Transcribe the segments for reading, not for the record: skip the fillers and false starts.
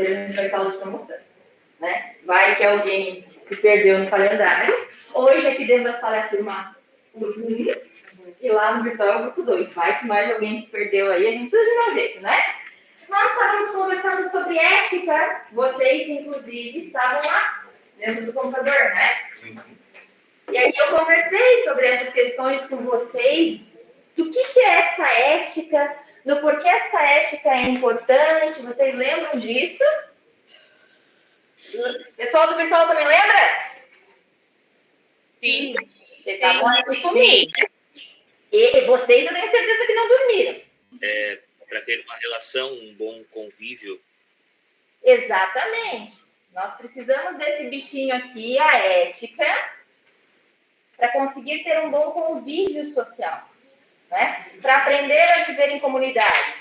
a gente vai estar de promoção, né? Vai que alguém se perdeu no calendário. Hoje aqui dentro da sala é a turma grupo 1 e lá no virtual é o grupo 2. Vai que mais alguém se perdeu aí, a gente precisa de um jeito, né? Nós estávamos conversando sobre ética, vocês inclusive estavam lá dentro do computador, né? E aí eu conversei sobre essas questões com vocês, do que é essa ética, do porquê essa ética é importante, vocês lembram disso? Pessoal do virtual também lembra? Sim. Vocês estavam aqui comigo. E vocês eu tenho certeza que não dormiram. Para ter uma relação, um bom convívio. Exatamente. Nós precisamos desse bichinho aqui, a ética, para conseguir ter um bom convívio social, né? Para aprender a viver em comunidade.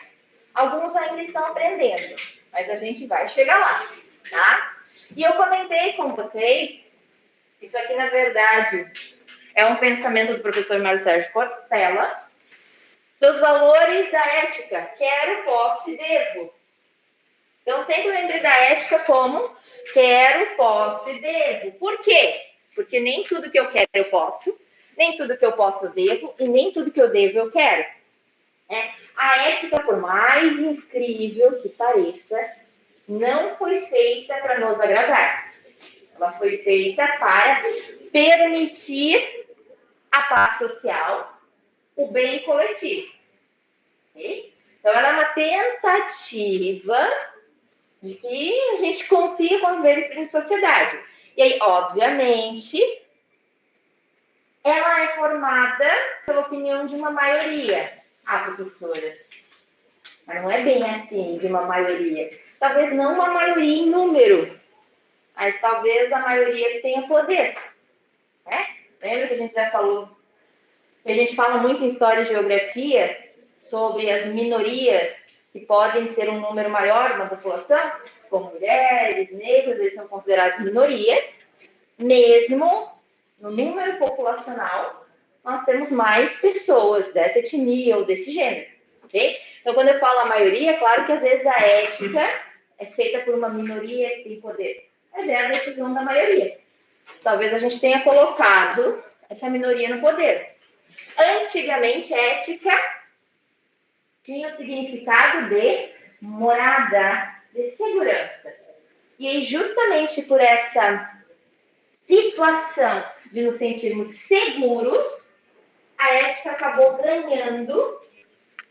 Alguns ainda estão aprendendo, mas a gente vai chegar lá, tá? E eu comentei com vocês, isso aqui na verdade é um pensamento do professor Mário Sérgio Cortella, dos valores da ética, quero, posso e devo. Então sempre lembre da ética como quero, posso e devo. Por quê? Porque nem tudo que eu quero eu posso, nem tudo que eu posso eu devo, e nem tudo que eu devo eu quero. A ética, por mais incrível que pareça, não foi feita para nos agradar. Ela foi feita para permitir a paz social, o bem coletivo. Okay? Então, ela é uma tentativa de que a gente consiga conviver em sociedade. E aí, obviamente, ela é formada pela opinião de uma maioria. Professora, mas não é bem assim, de uma maioria. Talvez não uma maioria em número, mas talvez a maioria que tenha poder. Né? Lembra que a gente já falou, que a gente fala muito em história e geografia sobre as minorias que podem ser um número maior na população, como mulheres, negros, eles são considerados minorias. Mesmo no número populacional, nós temos mais pessoas dessa etnia ou desse gênero, ok? Então, quando eu falo a maioria, é claro que às vezes a ética é feita por uma minoria que tem poder, mas é a decisão da maioria. Talvez a gente tenha colocado essa minoria no poder. Antigamente, ética tinha o significado de morada, de segurança. E aí, justamente por essa situação de nos sentirmos seguros, a ética acabou ganhando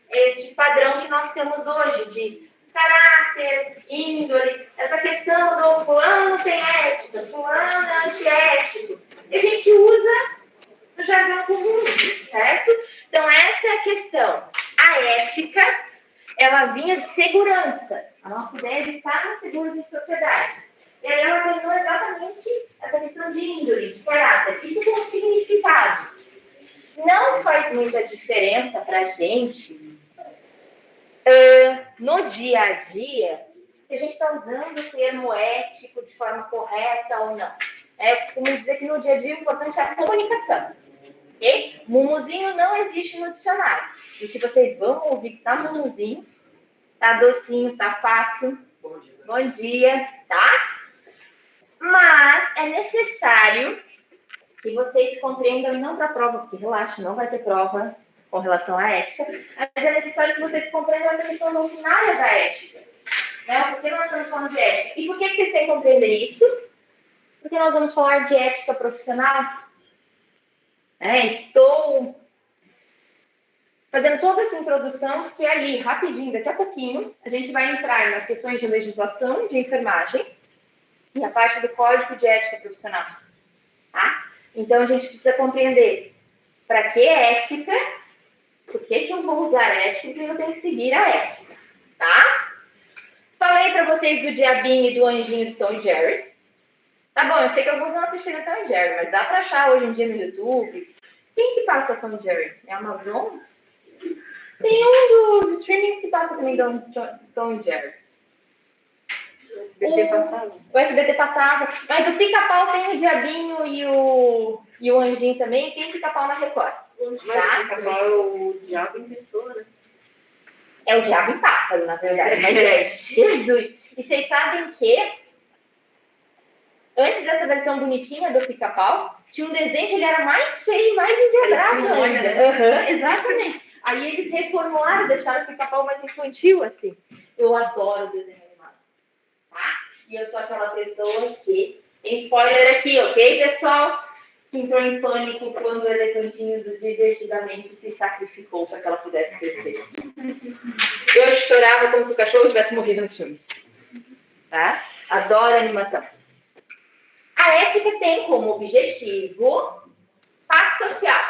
este padrão que nós temos hoje de caráter, índole, essa questão do fulano tem ética, fulano é antiético. E a gente usa no jargão comum, certo? Então, essa é a questão. A ética, ela vinha de segurança. A nossa ideia é de estarmos seguros em sociedade. E aí ela ganhou exatamente essa questão de índole, de caráter. Isso tem um significado. Não faz muita diferença para a gente no dia a dia se a gente está usando o termo ético de forma correta ou não. Eu costumo dizer que no dia a dia o importante é a comunicação. Okay? Mumuzinho não existe no dicionário. O que vocês vão ouvir que tá mumuzinho, tá docinho, tá fácil. Bom dia, tá? Mas é necessário que vocês compreendam, e não para a prova, porque relaxa, não vai ter prova com relação à ética, mas é necessário que vocês compreendam essa questão doutrinária da ética. Né? Por que nós estamos falando de ética? E por que vocês têm que compreender isso? Porque nós vamos falar de ética profissional. Estou fazendo toda essa introdução, porque ali, rapidinho, daqui a pouquinho, a gente vai entrar nas questões de legislação de enfermagem e a parte do Código de Ética Profissional. Tá? Então, a gente precisa compreender para que ética, por que eu vou usar ética e eu tenho que seguir a ética. Tá? Falei para vocês do diabinho e do anjinho do Tom e Jerry. Tá bom, eu sei que alguns não assistiram Tom e Jerry, mas dá para achar hoje em dia no YouTube. Quem que passa Tom e Jerry? É a Amazon? Tem um dos streamings que passa também Tom e Jerry. O SBT passava. O SBT passava. Mas o Pica-Pau tem o Diabinho e o Anjinho também. Tem o Pica-Pau na Record. Mas o Pica-Pau é o diabo em pessoa, né? É o diabo em pássaro, na verdade. Mas é Jesus. E vocês sabem que, antes dessa versão bonitinha do Pica-Pau, tinha um desenho que ele era mais feio e mais endiabrado ainda. Exatamente. Aí eles reformularam, deixaram o Pica-Pau mais infantil, assim. Eu adoro desenho animado, tá? E eu sou aquela pessoa que... Tem spoiler aqui, ok, pessoal? Que entrou em pânico quando o elefantinho do Divertidamente se sacrificou para que ela pudesse crescer. Eu chorava como se o cachorro tivesse morrido no filme. Tá? Adoro animação. A ética tem como objetivo paz social.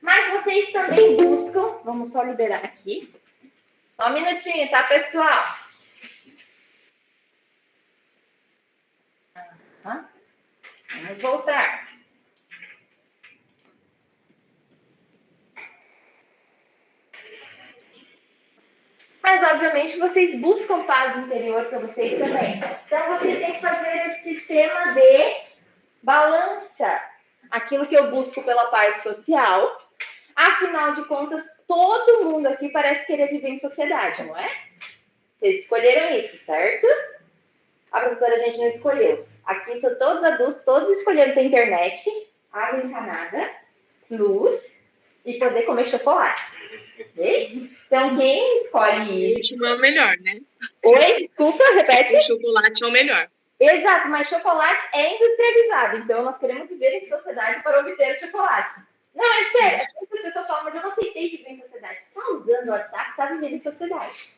Mas vocês também buscam... Vamos só liberar aqui. Só um minutinho, tá, pessoal? Vamos voltar. Mas, obviamente, vocês buscam paz interior para vocês também. Então, vocês têm que fazer esse sistema de balança. Aquilo que eu busco pela paz social. Afinal de contas, todo mundo aqui parece querer viver em sociedade, não é? Vocês escolheram isso, certo? A professora a gente não escolheu. Aqui são todos adultos, todos escolheram ter internet, água encanada, luz e poder comer chocolate. Ok? Então, quem escolhe isso... O último é o melhor, né? Oi, desculpa, repete. O chocolate é o melhor. Exato, mas chocolate é industrializado. Então, nós queremos viver em sociedade para obter chocolate. Não, é sério. Muitas pessoas falam, mas eu não aceitei viver em sociedade. Está usando o WhatsApp, está vivendo em sociedade.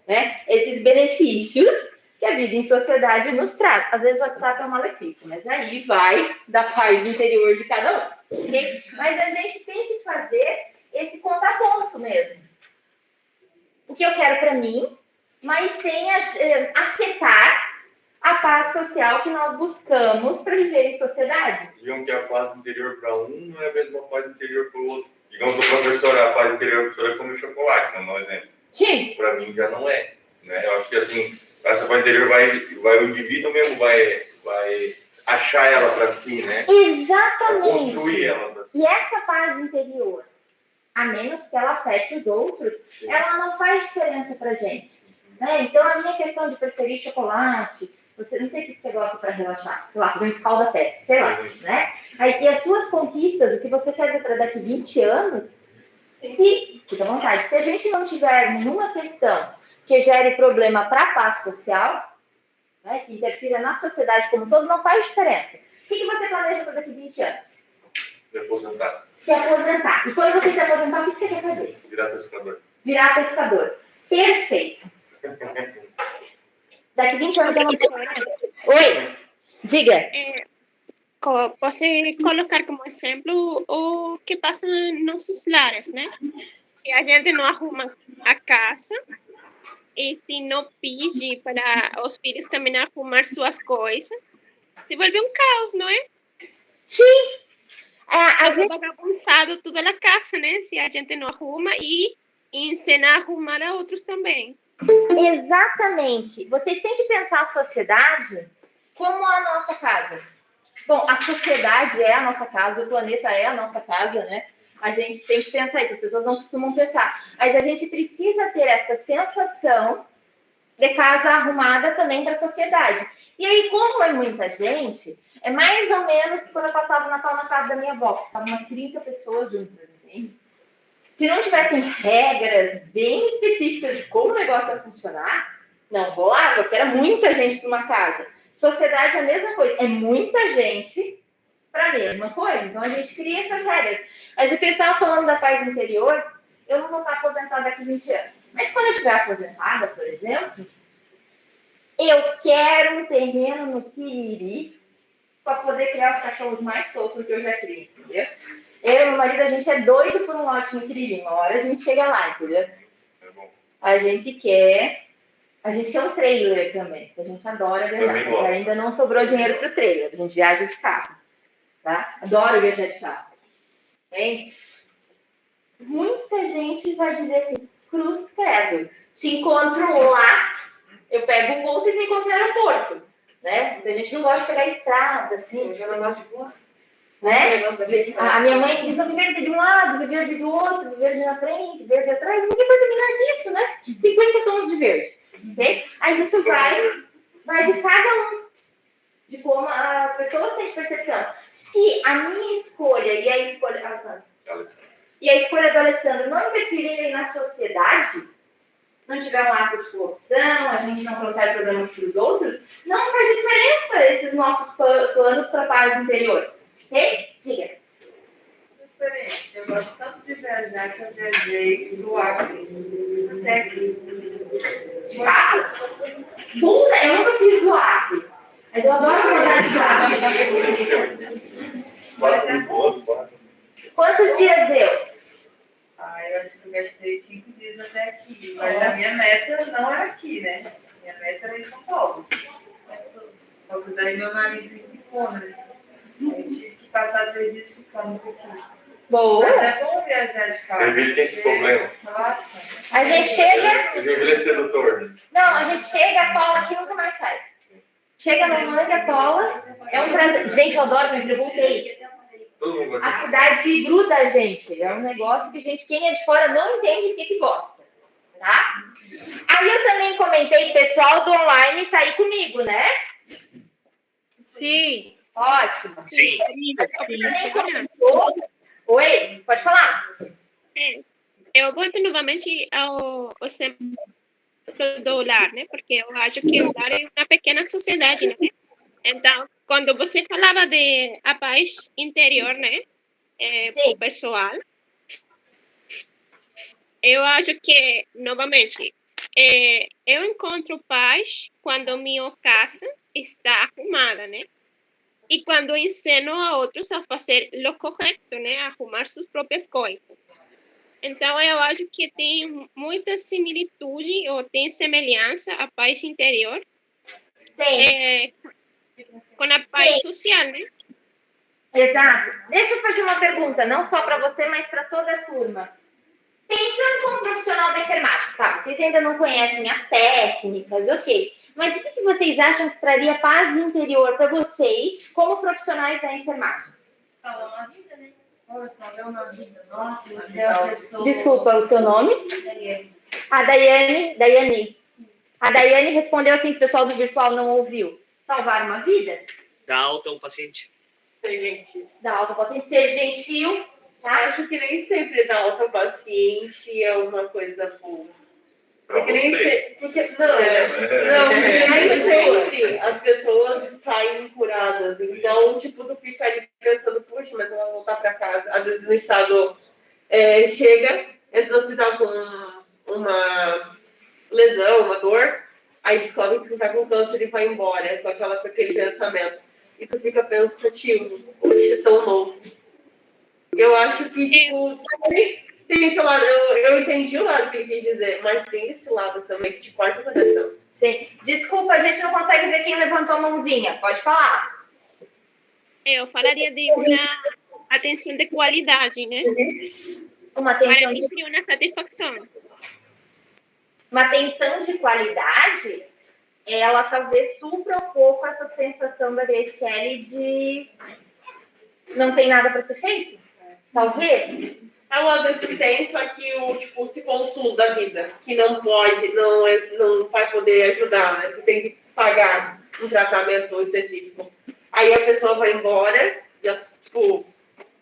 Né? Esses benefícios que a vida em sociedade nos traz. Às vezes o WhatsApp é um malefício, mas aí vai da paz interior de cada um. Okay? Mas a gente tem que fazer esse contraponto mesmo. O que eu quero para mim, mas sem afetar a paz social que nós buscamos para viver em sociedade. Digamos que a paz interior para um não é a mesma paz interior para o outro. Digamos que o professor, a paz interior, a professora come chocolate, não é um exemplo. Sim. Para mim já não é. Né? Eu acho que assim, essa paz interior vai o indivíduo mesmo vai achar ela para si, né? Exatamente. Vai construir ela para si. E essa paz interior, a menos que ela afete os outros, sim, ela não faz diferença pra gente. Né? Então, a minha questão de preferir chocolate, você, não sei o que você gosta para relaxar, sei lá, fazer um escalda-pé, sei lá, né? Aí, e as suas conquistas, o que você quer ver para daqui 20 anos, se, fica à vontade, se a gente não tiver nenhuma questão que gere problema para a paz social, né, que interfira na sociedade como um todo, não faz diferença. O que você planeja para daqui 20 anos? Se aposentar. Se aposentar. E quando você se aposentar, o que você quer fazer? Virar pescador. Virar pescador. Perfeito. Daqui 20 anos eu não tenho... Oi, diga. Você colocar como exemplo o que passa nos nossos lares, né? Se a gente não arruma a casa e se não pede para os filhos também arrumar suas coisas, se volve um caos, não é? Sim. A gente... bagunçado toda a casa, né? Se a gente não arruma e ensina a arrumar a outros também. Exatamente. Vocês têm que pensar a sociedade como a nossa casa. Bom, a sociedade é a nossa casa, o planeta é a nossa casa, né? A gente tem que pensar isso, as pessoas não costumam pensar. Mas a gente precisa ter essa sensação de casa arrumada também para a sociedade. E aí, como é muita gente, é mais ou menos que quando eu passava o Natal na casa da minha avó, estavam umas 30 pessoas juntas, entende? Se não tivessem regras bem específicas de como o negócio ia funcionar, não rolava, porque era muita gente para uma casa. Sociedade é a mesma coisa, é muita gente para a mesma coisa. Então, a gente cria essas regras. Mas o que eu estava falando da paz interior, eu não vou estar aposentada daqui a 20 anos. Mas quando eu estiver aposentada, por exemplo, eu quero um terreno no Quiriri para poder criar os cachorros mais soltos que eu já criei, entendeu? Eu e meu marido, a gente é doido por um lote no Quiriri. Uma hora a gente chega lá, entendeu? A gente quer um trailer também, que a gente adora viajar. Mas ainda não sobrou dinheiro para o trailer. A gente viaja de carro, tá? Adoro viajar de carro. Entende? Muita gente vai dizer assim, cruz credo, te encontro lá, eu pego o voo, vocês me encontram no aeroporto, né? Muita gente não gosta de pegar estrada, assim, eu não gosto de voar, né? A minha mãe diz, não, viver de um lado, viver do outro, viver na frente, viver de atrás, não tem coisa melhor que isso, né? 50 tons de verde. ok? Aí isso vai de cada um, de como as pessoas têm de percepção. Se a minha escolha e a escolha do Alessandro não interferirem na sociedade, não tiver um ato de corrupção, a gente não trouxer problemas para os outros, não faz diferença esses nossos planos para a paz interior. Ok? Diga. Eu gosto tanto de viajar que eu viajei do Acre até aqui. De carro? Bunda, eu nunca fiz do Acre. Mas eu adoro viajar de carro. Quantos dias deu? Eu acho que eu gastei 5 dias até aqui. Mas a minha meta não era aqui, né? Minha meta era em São Paulo. Só que daí meu marido ficou, né? Eu tive que passar 3 dias ficando por aqui. Boa! Mas é bom viajar de carro. Ele tem esse problema. Relaxa. A gente chega. Ele é sedutor. Não, a gente chega, cola aqui e nunca mais sai. Chega no manga, cola. É um prazer. Gente, eu adoro, meu filho, eu voltei. A cidade gruda a gente. É um negócio que quem é de fora não entende o que gosta. Tá? Aí eu também comentei, pessoal do online tá aí comigo, né? Sim. Ótimo. Sim. Também comentou. Oi, pode falar. Eu volto novamente ao exemplo do lar, né? Porque eu acho que o lar é uma pequena sociedade, né? Então, quando você falava de a paz interior, né? O pessoal, eu acho que, novamente, eu encontro paz quando minha casa está arrumada, né? E quando ensino a outros a fazer o correto, né? A arrumar suas próprias coisas. Então, eu acho que tem muita similitude ou tem semelhança a paz interior com a paz social, né? Exato. Deixa eu fazer uma pergunta, não só para você, mas para toda a turma. Pensando como profissional da enfermagem, tá? Vocês ainda não conhecem as técnicas, ok. Mas o que vocês acham que traria paz interior para vocês como profissionais da enfermagem? Salvar uma vida, né? Salvar uma vida. Nossa, a pessoa... Desculpa, o seu nome? Daiane. A Daiane. A Daiane respondeu assim, se o pessoal do virtual não ouviu. Salvar uma vida? Dá alta ao paciente. Ser gentil. Dar alta ao paciente, ser gentil, tá? Acho que nem sempre dar alta ao paciente é uma coisa boa. Porque nem sempre... Não, nem sempre as pessoas saem curadas. Então, tipo, tu fica ali pensando, puxa, mas ela vai voltar pra casa. Às vezes o estado chega, entra no hospital com uma lesão, uma dor, aí descobre que tu tá com câncer e vai embora com aquele pensamento. E tu fica pensativo, poxa, tão novo. Eu acho que, tipo, tem esse lado, eu entendi o lado que ele quis dizer, mas tem esse lado também que te corta a atenção. Sim. Desculpa, a gente não consegue ver quem levantou a mãozinha. Pode falar. Eu falaria de uma atenção de qualidade, né? Uma Para atenção mim seria uma satisfação. Uma atenção de qualidade, ela talvez supra um pouco essa sensação da Grace Kelly de não tem nada para ser feito. Talvez. É uma assistência só que se for um SUS da vida, que não pode, não vai poder ajudar, né? Que tem que pagar um tratamento específico. Aí a pessoa vai embora, já, tipo,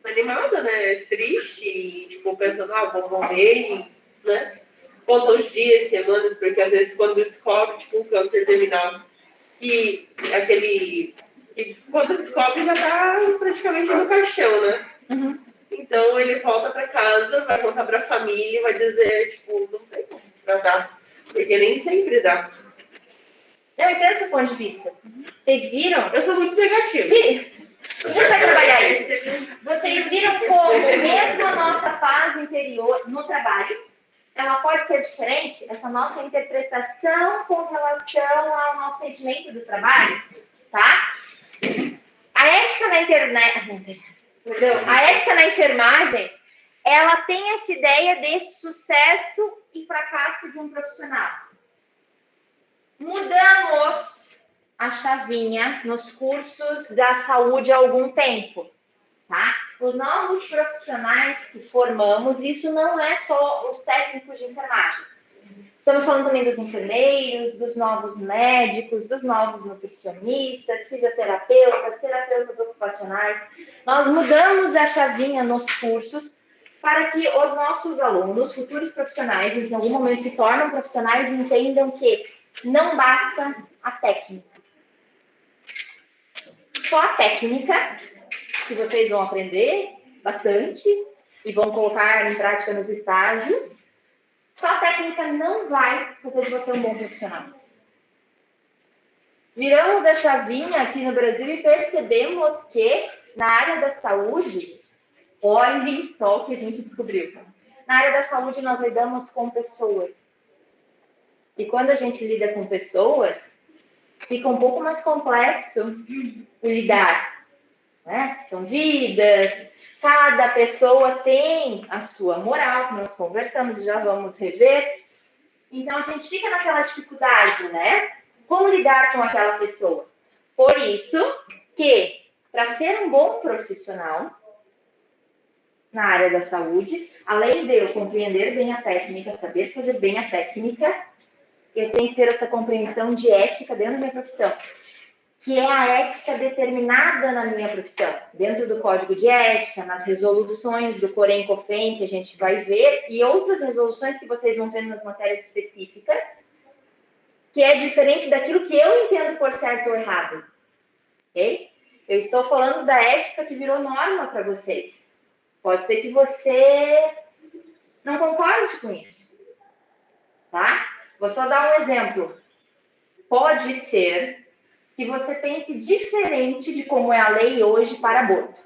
desanimada, né? Triste, tipo, pensando, vou morrer, né? Conta os dias, semanas, porque às vezes quando descobre, tipo, um câncer terminal, e quando descobre já tá praticamente no caixão, né? Uhum. Então ele volta para casa, vai contar para a família e vai dizer, tipo, não tem como tratar, porque nem sempre dá. Eu entendo esse ponto de vista. Vocês viram? Eu sou muito negativa. Sim. A gente vai trabalhar isso. Vocês viram como, mesmo a nossa paz interior no trabalho, ela pode ser diferente? Essa nossa interpretação com relação ao nosso sentimento do trabalho, tá? A ética na internet... A ética na enfermagem, ela tem essa ideia de sucesso e fracasso de um profissional. Mudamos a chavinha nos cursos da saúde há algum tempo, tá? Os novos profissionais que formamos, isso não é só os técnicos de enfermagem. Estamos falando também dos enfermeiros, dos novos médicos, dos novos nutricionistas, fisioterapeutas, terapeutas ocupacionais. Nós mudamos a chavinha nos cursos para que os nossos alunos, futuros profissionais, em que em algum momento se tornam profissionais, entendam que não basta a técnica. Só a técnica, que vocês vão aprender bastante e vão colocar em prática nos estágios, só a técnica não vai fazer de você um bom profissional. Viramos a chavinha aqui no Brasil e percebemos que na área da saúde, olhem só o que a gente descobriu. Na área da saúde, nós lidamos com pessoas. E quando a gente lida com pessoas, fica um pouco mais complexo o lidar, né? São vidas, cada pessoa tem a sua moral, que nós conversamos e já vamos rever. Então, a gente fica naquela dificuldade, né? Como lidar com aquela pessoa? Por isso que, para ser um bom profissional na área da saúde, além de eu compreender bem a técnica, saber fazer bem a técnica, eu tenho que ter essa compreensão de ética dentro da minha profissão, que é a ética determinada na minha profissão, dentro do código de ética, nas resoluções do Corém-COFEM, que a gente vai ver, e outras resoluções que vocês vão ver nas matérias específicas, que é diferente daquilo que eu entendo por certo ou errado. Ok? Eu estou falando da ética que virou norma para vocês. Pode ser que você não concorde com isso. Tá? Vou só dar um exemplo. Pode ser que você pense diferente de como é a lei hoje para aborto.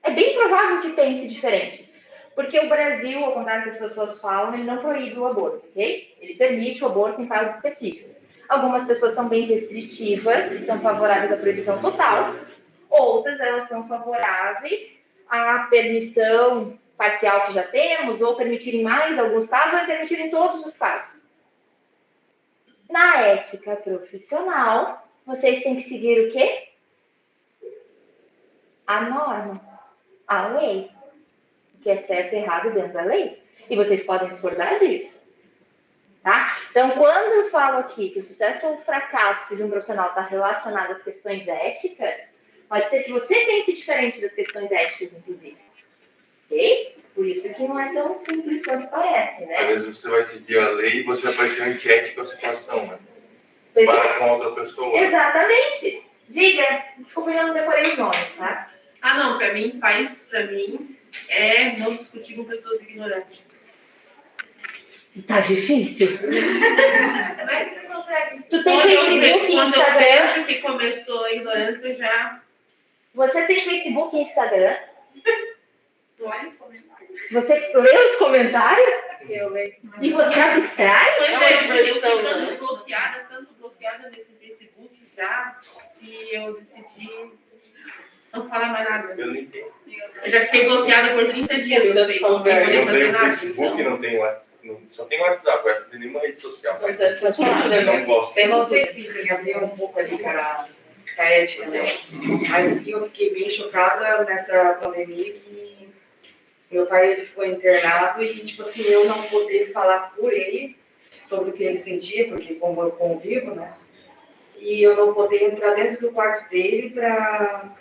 É bem provável que pense diferente. Porque o Brasil, ao contrário do que as pessoas falam, ele não proíbe o aborto, ok? Ele permite o aborto em casos específicos. Algumas pessoas são bem restritivas e são favoráveis à proibição total. Outras, elas são favoráveis à permissão parcial que já temos, ou permitir em mais alguns casos, ou permitir em todos os casos. Na ética profissional, vocês têm que seguir o quê? A norma, a lei. O que é certo e errado dentro da lei. E vocês podem discordar disso. Tá? Então, quando eu falo aqui que o sucesso ou o fracasso de um profissional está relacionado às questões éticas, pode ser que você pense diferente das questões éticas, inclusive. Ok? Por isso que não é tão simples quanto parece, né? Às vezes você vai seguir a lei e você vai parecer antiético a situação, né? Pois Para com outra pessoa. Exatamente. Diga. Desculpa, eu não decorei os nomes, tá? Ah, não. Para mim, é não discutir com pessoas ignorantes. Tá difícil? Tu tem Quando Facebook e eu Instagram? vejo que começou a ignorância, eu já... Você tem Facebook e Instagram? Olha os comentários. Você lê os comentários? Eu leio. E você abstrai? Pois uma é, eu diversão, fui né? tanto bloqueada nesse Facebook já, que eu decidi não falar mais nada. Eu nem tenho. Eu já fiquei bloqueada por 30 dias no Facebook, sem Eu poder não fazer tenho nada. Facebook, Então, não tenho WhatsApp. Só tenho WhatsApp, eu acho que não tem nenhuma rede social. Eu Não gosto. não sei se tem a ver um pouco ali com a ética, né? Mas o que eu fiquei bem chocada nessa pandemia é que meu pai ele ficou internado e, tipo assim, eu não poder falar por ele sobre o que ele sentia, porque como eu convivo, né? E eu não poder entrar dentro do quarto dele para,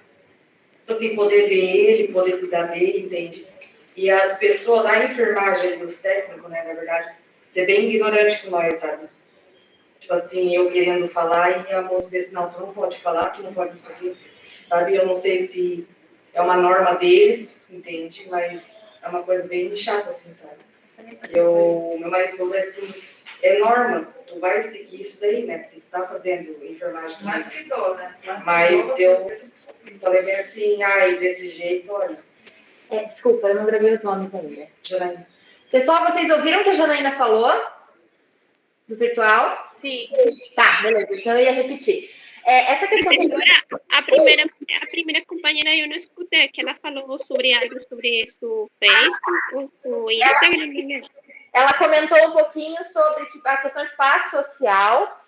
assim, poder ver ele, poder cuidar dele, entende? E as pessoas da enfermagem, os técnicos, né, na verdade, ser bem ignorante com nós, sabe? Tipo assim, eu querendo falar e a moça disse, não, tu não pode falar, tu não pode isso aqui, sabe? Eu não sei se é uma norma deles, entende? Mas é uma coisa bem chata, assim, sabe? Meu marido falou assim, é norma, tu vai seguir isso daí, né? Porque tu tá fazendo enfermagem. mas cuidou, né? Mas eu falei bem assim, ai, desse jeito, olha. Desculpa, eu não gravei os nomes ainda. Janaína. Pessoal, vocês ouviram o que a Janaína falou? Do virtual? Sim. Tá, beleza. Então eu ia repetir. Essa questão que... A primeira companheira eu não escutei, que ela falou sobre algo sobre isso, Facebook, o Instagram. Ela comentou um pouquinho sobre a questão de paz social,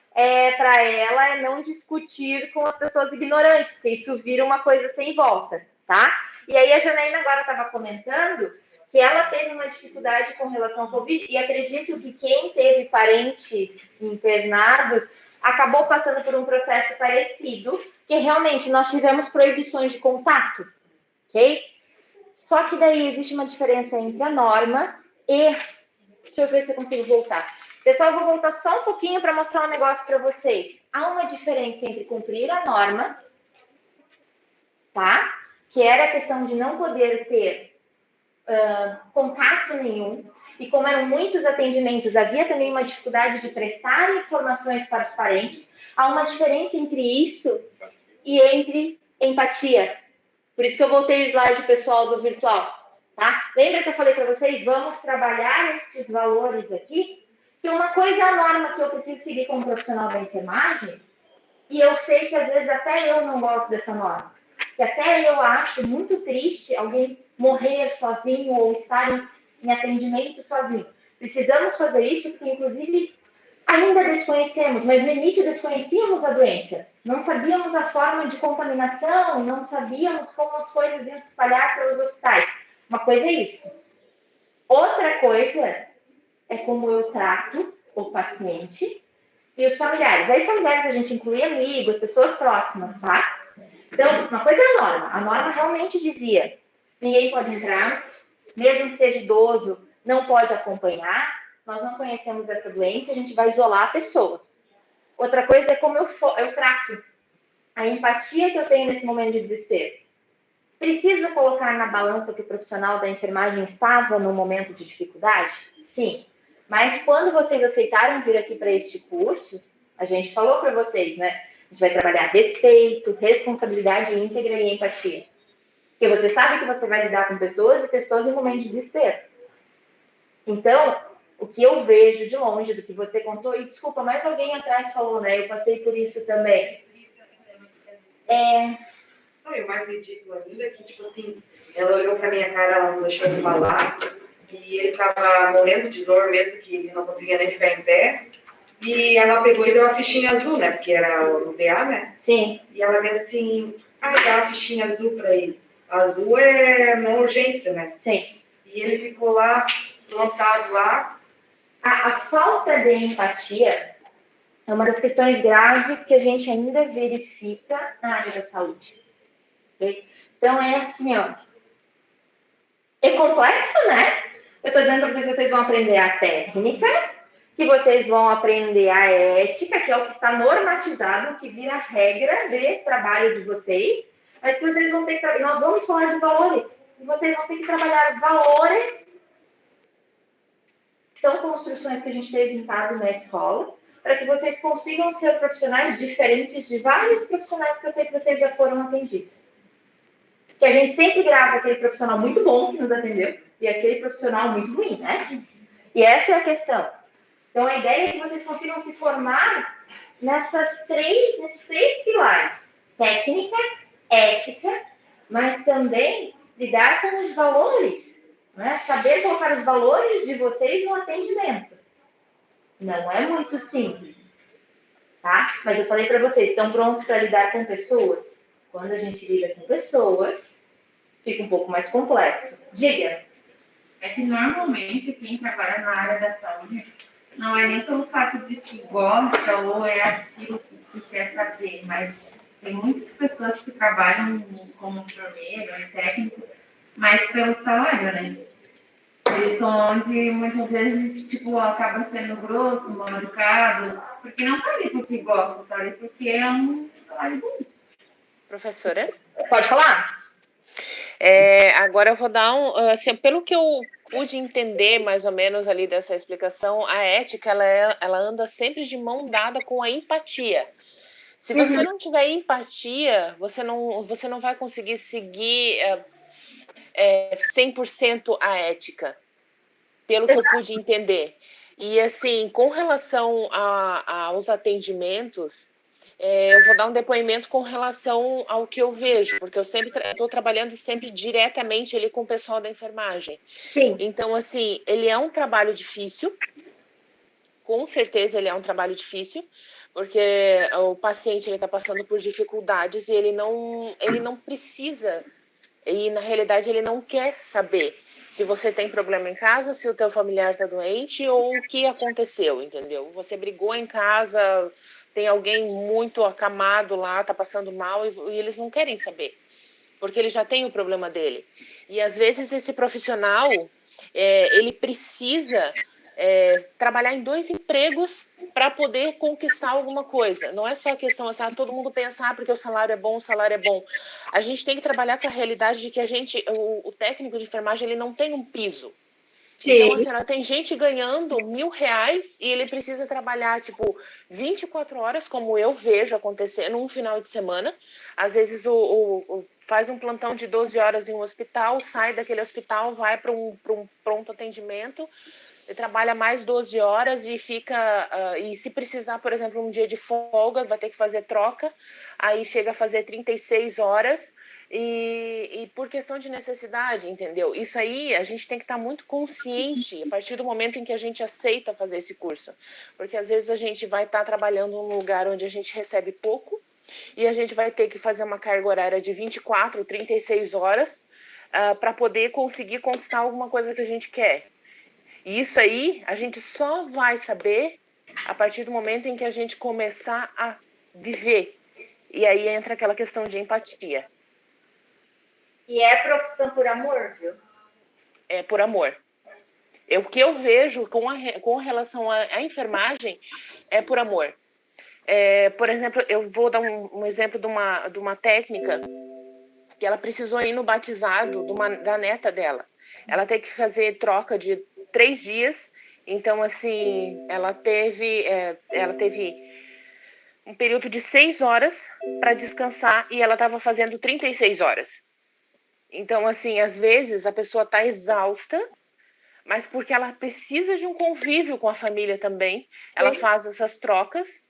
para ela é não discutir com as pessoas ignorantes, porque isso vira uma coisa sem volta, tá? E aí a Janaína agora estava comentando que ela teve uma dificuldade com relação ao Covid, e acredito que quem teve parentes internados acabou passando por um processo parecido, que realmente nós tivemos proibições de contato, ok? Só que daí existe uma diferença entre a norma e... Deixa eu ver se eu consigo voltar. Pessoal, eu vou voltar só um pouquinho para mostrar um negócio para vocês. Há uma diferença entre cumprir a norma, tá? Que era a questão de não poder ter contato nenhum, e como eram muitos atendimentos, havia também uma dificuldade de prestar informações para os parentes. Há uma diferença entre isso e entre empatia. Por isso que eu voltei o slide pessoal do virtual, tá? Lembra que eu falei para vocês, vamos trabalhar estes valores aqui? Que uma coisa é a norma que eu preciso seguir como profissional da enfermagem, e eu sei que às vezes até eu não gosto dessa norma. Que até eu acho muito triste alguém morrer sozinho ou estar em atendimento sozinho. Precisamos fazer isso porque, inclusive, ainda desconhecemos, mas no início desconhecíamos a doença. Não sabíamos a forma de contaminação, não sabíamos como as coisas iam se espalhar pelos hospitais. Uma coisa é isso. Outra coisa é como eu trato o paciente e os familiares. Aí, familiares, a gente inclui amigos, pessoas próximas, tá? Então, uma coisa é a norma. A norma realmente dizia, ninguém pode entrar, mesmo que seja idoso, não pode acompanhar, nós não conhecemos essa doença, a gente vai isolar a pessoa. Outra coisa é como eu trato a empatia que eu tenho nesse momento de desespero. Preciso colocar na balança que o profissional da enfermagem estava no momento de dificuldade? Sim. Mas quando vocês aceitaram vir aqui para este curso, a gente falou para vocês, né? A gente vai trabalhar respeito, responsabilidade íntegra e empatia. Porque você sabe que você vai lidar com pessoas e pessoas em momento de desespero. Então, o que eu vejo de longe do que você contou, e desculpa, mas alguém atrás falou, né? Eu passei por isso também. Não, e o mais ridículo ainda é que, tipo assim, ela olhou pra minha cara, ela não deixou eu falar, e ele tava morrendo de dor mesmo, que ele não conseguia nem ficar em pé. E ela pegou e deu a fichinha azul, né? Porque era o VA, né? Sim. E ela deu assim, dá a fichinha azul pra ele. Azul é não urgência, né? Sim. E ele ficou lá, plantado lá. A falta de empatia é uma das questões graves que a gente ainda verifica na área da saúde. Okay? Então, é assim, ó. É complexo, né? Eu estou dizendo para vocês que vocês vão aprender a técnica, que vocês vão aprender a ética, que é o que está normatizado, que vira regra de trabalho de vocês, mas que vocês vão ter que... Nós vamos falar de valores, e vocês vão ter que trabalhar valores, que são construções que a gente teve em casa e na escola, para que vocês consigam ser profissionais diferentes de vários profissionais que eu sei que vocês já foram atendidos. Que a gente sempre grava aquele profissional muito bom que nos atendeu e aquele profissional muito ruim, né? E essa é a questão. Então, a ideia é que vocês consigam se formar nesses três pilares. Técnica, ética, mas também lidar com os valores. Né? Saber colocar os valores de vocês no atendimento. Não é muito simples. Tá? Mas eu falei para vocês, estão prontos para lidar com pessoas? Quando a gente lida com pessoas, fica um pouco mais complexo. Diga. É que normalmente quem trabalha na área da saúde não é nem pelo fato de que gosta ou é aquilo que quer fazer, mas tem muitas pessoas que trabalham como enfermeiro, técnico, mas pelo salário, né? Eles são onde muitas vezes, tipo, acaba sendo grosso, mal educado, porque não tá ali porque gosta, tá ali porque é um salário bom. Professora? Pode falar? Agora eu vou dar assim, pelo que eu pude entender mais ou menos ali dessa explicação, a ética ela anda sempre de mão dada com a empatia. Se você não tiver empatia, você não vai conseguir seguir 100% a ética, pelo que eu pude entender. E assim, com relação aos atendimentos, eu vou dar um depoimento com relação ao que eu vejo, porque eu sempre estou trabalhando sempre diretamente ali com o pessoal da enfermagem. Sim. Então, assim, ele é um trabalho difícil, com certeza ele é um trabalho difícil, porque o paciente está passando por dificuldades e ele não precisa, e na realidade ele não quer saber Se você tem problema em casa, se o teu familiar está doente ou o que aconteceu, entendeu? Você brigou em casa, tem alguém muito acamado lá, está passando mal e eles não querem saber, porque ele já tem o problema dele. E às vezes esse profissional, ele precisa trabalhar em 2 empregos para poder conquistar alguma coisa. Não é só a questão assim, todo mundo pensa, porque o salário é bom, o salário é bom. A gente tem que trabalhar com a realidade de que o técnico de enfermagem, ele não tem um piso. Então, assim, tem gente ganhando R$1.000 e ele precisa trabalhar, 24 horas, como eu vejo acontecer num final de semana. Às vezes, faz um plantão de 12 horas em um hospital, sai daquele hospital, vai para um pronto atendimento, ele trabalha mais 12 horas e fica... e se precisar, por exemplo, um dia de folga, vai ter que fazer troca, aí chega a fazer 36 horas... E por questão de necessidade, entendeu? Isso aí a gente tem que estar muito consciente a partir do momento em que a gente aceita fazer esse curso. Porque às vezes a gente vai estar trabalhando num lugar onde a gente recebe pouco e a gente vai ter que fazer uma carga horária de 24, 36 horas para poder conseguir conquistar alguma coisa que a gente quer. E isso aí a gente só vai saber a partir do momento em que a gente começar a viver. E aí entra aquela questão de empatia. E é profissão por amor, viu? É por amor. O que eu vejo com relação à enfermagem é por amor. Por exemplo, eu vou dar um exemplo de uma técnica que ela precisou ir no batizado da neta dela. Ela tem que fazer troca de 3 dias. Então, assim, ela teve um período de 6 horas para descansar e ela estava fazendo 36 horas. Então, assim, às vezes a pessoa está exausta, mas porque ela precisa de um convívio com a família também, ela faz essas trocas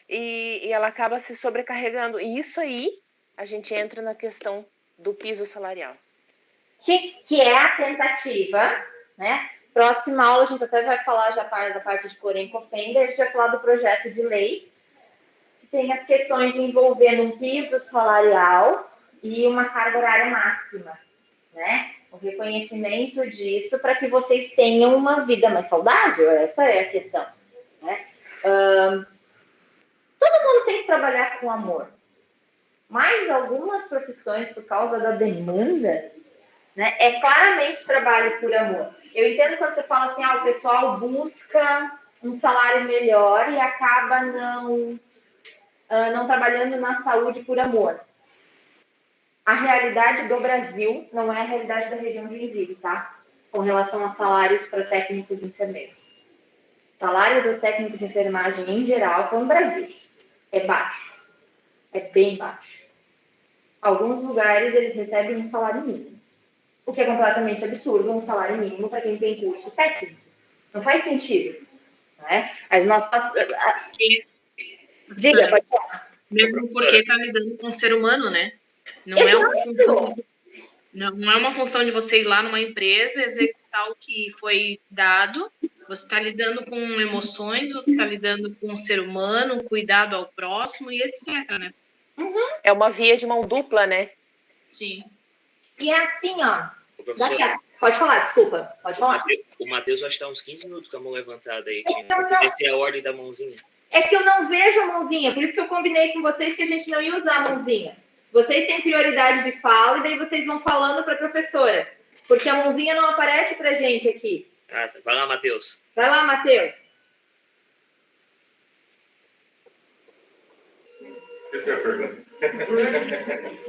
e ela acaba se sobrecarregando. E isso aí, a gente entra na questão do piso salarial. Que é a tentativa, né? Próxima aula a gente até vai falar já da parte de Forenco-Fender, a gente vai falar do projeto de lei, que tem as questões envolvendo um piso salarial e uma carga horária máxima, né? O reconhecimento disso para que vocês tenham uma vida mais saudável, essa é a questão, né? Todo mundo tem que trabalhar com amor, mas algumas profissões, por causa da demanda, né, é claramente trabalho por amor. Eu entendo quando você fala assim, o pessoal busca um salário melhor e acaba não trabalhando na saúde por amor. A realidade do Brasil não é a realidade da região de Joinville, tá? Com relação a salários para técnicos e enfermeiros. O salário do técnico de enfermagem em geral, no Brasil, é baixo. É bem baixo. Alguns lugares eles recebem um salário mínimo. O que é completamente absurdo, um salário mínimo para quem tem curso técnico. Não faz sentido. Né? Mas nós passamos... Diga, pode falar. Mesmo porque está lidando com um ser humano, né? Não é uma função de você ir lá numa empresa, executar o que foi dado. Você está lidando com emoções, você está lidando com um ser humano, cuidado ao próximo e etc, né? Uhum. É uma via de mão dupla, né? Sim. E é assim, ó. Professor, pode falar, desculpa. Pode falar. O Matheus acho que está uns 15 minutos com a mão levantada aí. Tinha que descer a ordem da mãozinha. É que eu não vejo a mãozinha, por isso que eu combinei com vocês que a gente não ia usar a mãozinha. Vocês têm prioridade de fala e daí vocês vão falando para a professora. Porque a mãozinha não aparece para gente aqui. Tá. Vai lá, Matheus. Vai lá, Matheus. Essa é a pergunta.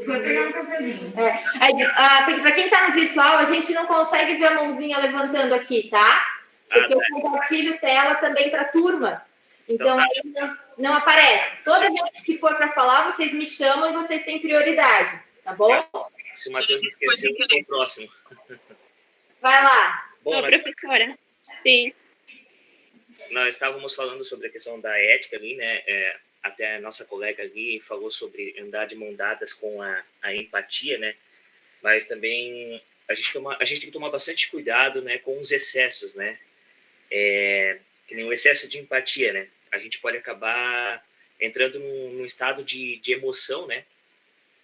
Vou pegar um cafezinho. Para quem está no virtual, a gente não consegue ver a mãozinha levantando aqui, tá? Porque eu compartilho tela também para a turma. Então, aí não aparece. Toda vez que for para falar, vocês me chamam e vocês têm prioridade, tá bom? Se o Matheus esqueceu, eu sou o próximo. Vai lá. Bom, professora. Sim. Nós estávamos falando sobre a questão da ética ali, né? Até a nossa colega ali falou sobre andar de mão dadas com a empatia, né? Mas também a gente tem que tomar bastante cuidado, né, com os excessos, né? Que nem o excesso de empatia, né? A gente pode acabar entrando num estado de emoção, né?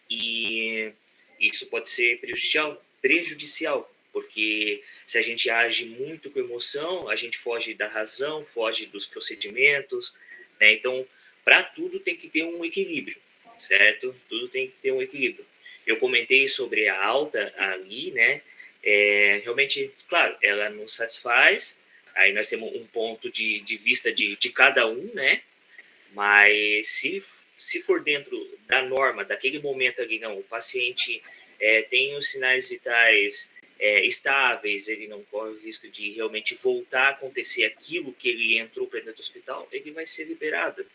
E isso pode ser prejudicial, porque se a gente age muito com emoção, a gente foge da razão, foge dos procedimentos, né? Então, para tudo tem que ter um equilíbrio, certo? Tudo tem que ter um equilíbrio. Eu comentei sobre a alta ali, né? Realmente, claro, ela nos satisfaz, aí nós temos um ponto de vista de cada um, né? Mas se for dentro da norma, daquele momento ali, não, o paciente tem os sinais vitais estáveis, ele não corre o risco de realmente voltar a acontecer aquilo que ele entrou para dentro do hospital, ele vai ser liberado.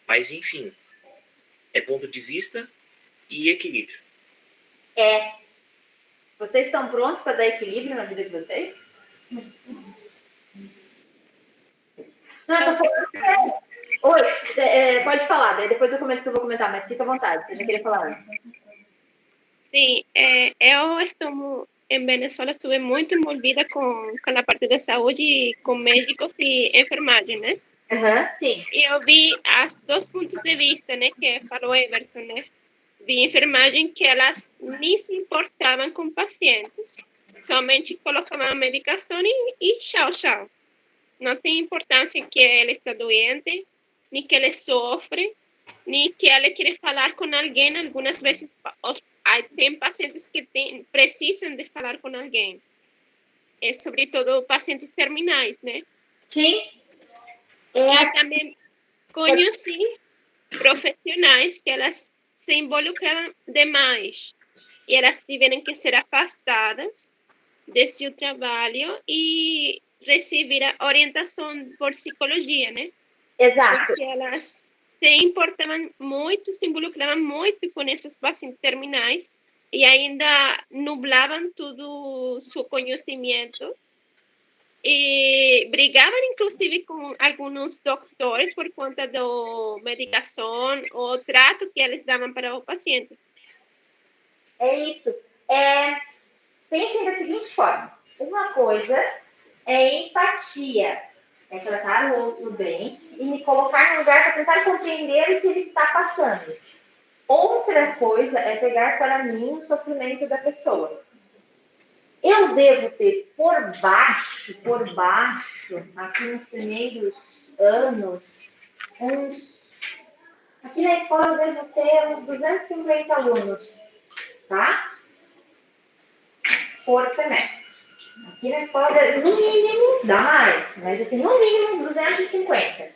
Mas, enfim, é ponto de vista e equilíbrio. Vocês estão prontos para dar equilíbrio na vida de vocês? Não, eu tô falando sério. Oi, pode falar, daí depois eu comento o que eu vou comentar, mas fica à vontade, eu já queria falar antes. Sim, eu estou em Venezuela, estive muito envolvida com a parte de saúde, com médicos e enfermagem, né? Sim. E eu vi os dois pontos de vista, né, que falou Everton, né? De enfermagem que elas nem se importavam com pacientes, somente colocavam a medicação e tchau, tchau. Não tem importância que ele está doente, nem que ele sofre, nem que ele quer falar com alguém. Algumas vezes tem pacientes que precisam de falar com alguém. Sobretudo pacientes terminais, né? Sim. E também conheci profissionais que elas se involucraram demais e elas tiveram que ser afastadas de seu trabalho e receber a orientação por psicologia, né? Exato. Porque elas se importavam muito, se involucravam muito com esses pacientes terminais e ainda nublavam todo seu conhecimento e brigavam inclusive com alguns doutores por conta da medicação ou trato que eles davam para o paciente. É isso. Pensem da seguinte forma. Uma coisa é empatia, é tratar o outro bem e me colocar no lugar para tentar compreender o que ele está passando. Outra coisa é pegar para mim o sofrimento da pessoa. Eu devo ter por baixo, aqui nos primeiros anos, aqui na escola eu devo ter uns 250 alunos, tá? Por semestre. Aqui na escola, no mínimo, dá mais, mas assim, no mínimo uns 250.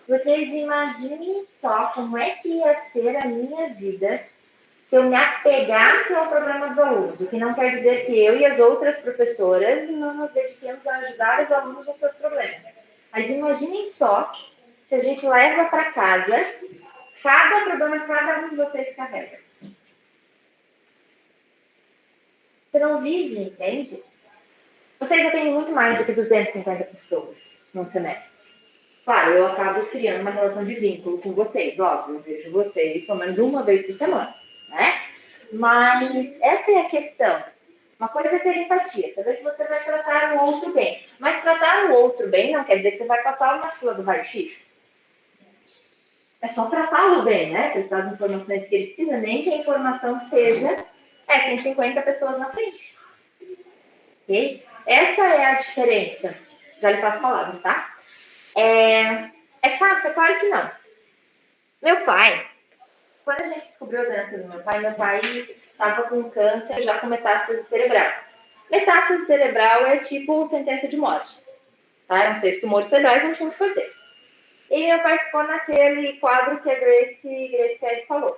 Vocês imaginem só como é que ia ser a minha vida se eu me apegasse ao problema dos alunos, o que não quer dizer que eu e as outras professoras não nos dediquemos a ajudar os alunos nos seus problemas. Mas imaginem só se a gente leva para casa cada problema que cada um de vocês carrega. Você não vive, entende? Vocês atendem muito mais do que 250 pessoas no semestre. Claro, eu acabo criando uma relação de vínculo com vocês, óbvio, eu vejo vocês pelo menos uma vez por semana, né? Mas essa é a questão. Uma coisa é ter empatia, saber que você vai tratar o outro bem. Mas tratar o outro bem não quer dizer que você vai passar na fila do raio-x. É só tratá-lo bem, né? Prestar as informações que ele precisa, nem que a informação seja tem 50 pessoas na frente. Ok? Essa é a diferença. Já lhe passo a palavra, tá? É fácil? É claro que não. Meu pai, quando a gente descobriu a doença do meu pai estava com câncer já com metástase cerebral. Metástase cerebral é tipo sentença de morte. Tá? Eram 6 tumores cerebrais, não tinha o que fazer. E meu pai ficou naquele quadro que a Grace Kelly falou.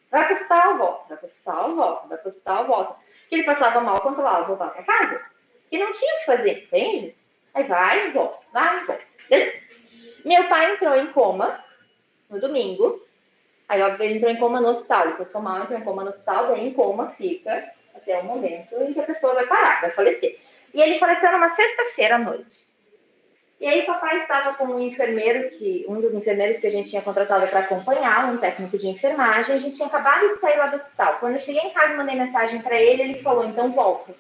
Vai para o hospital, volta. Vai para o hospital, volta. Vai para o hospital, volta. Que ele passava mal, controlava, voltava para casa. E não tinha o que fazer, entende? Aí vai e volta, vai e volta. Beleza. Meu pai entrou em coma no domingo. Aí, óbvio, ele entrou em coma no hospital. Ele passou mal, entrou em coma no hospital, daí em coma fica até o momento em que a pessoa vai parar, vai falecer. E ele faleceu numa sexta-feira à noite. E aí, papai estava com um enfermeiro, um dos enfermeiros que a gente tinha contratado para acompanhar, um técnico de enfermagem. A gente tinha acabado de sair lá do hospital. Quando eu cheguei em casa e mandei mensagem para ele, ele falou, então volta.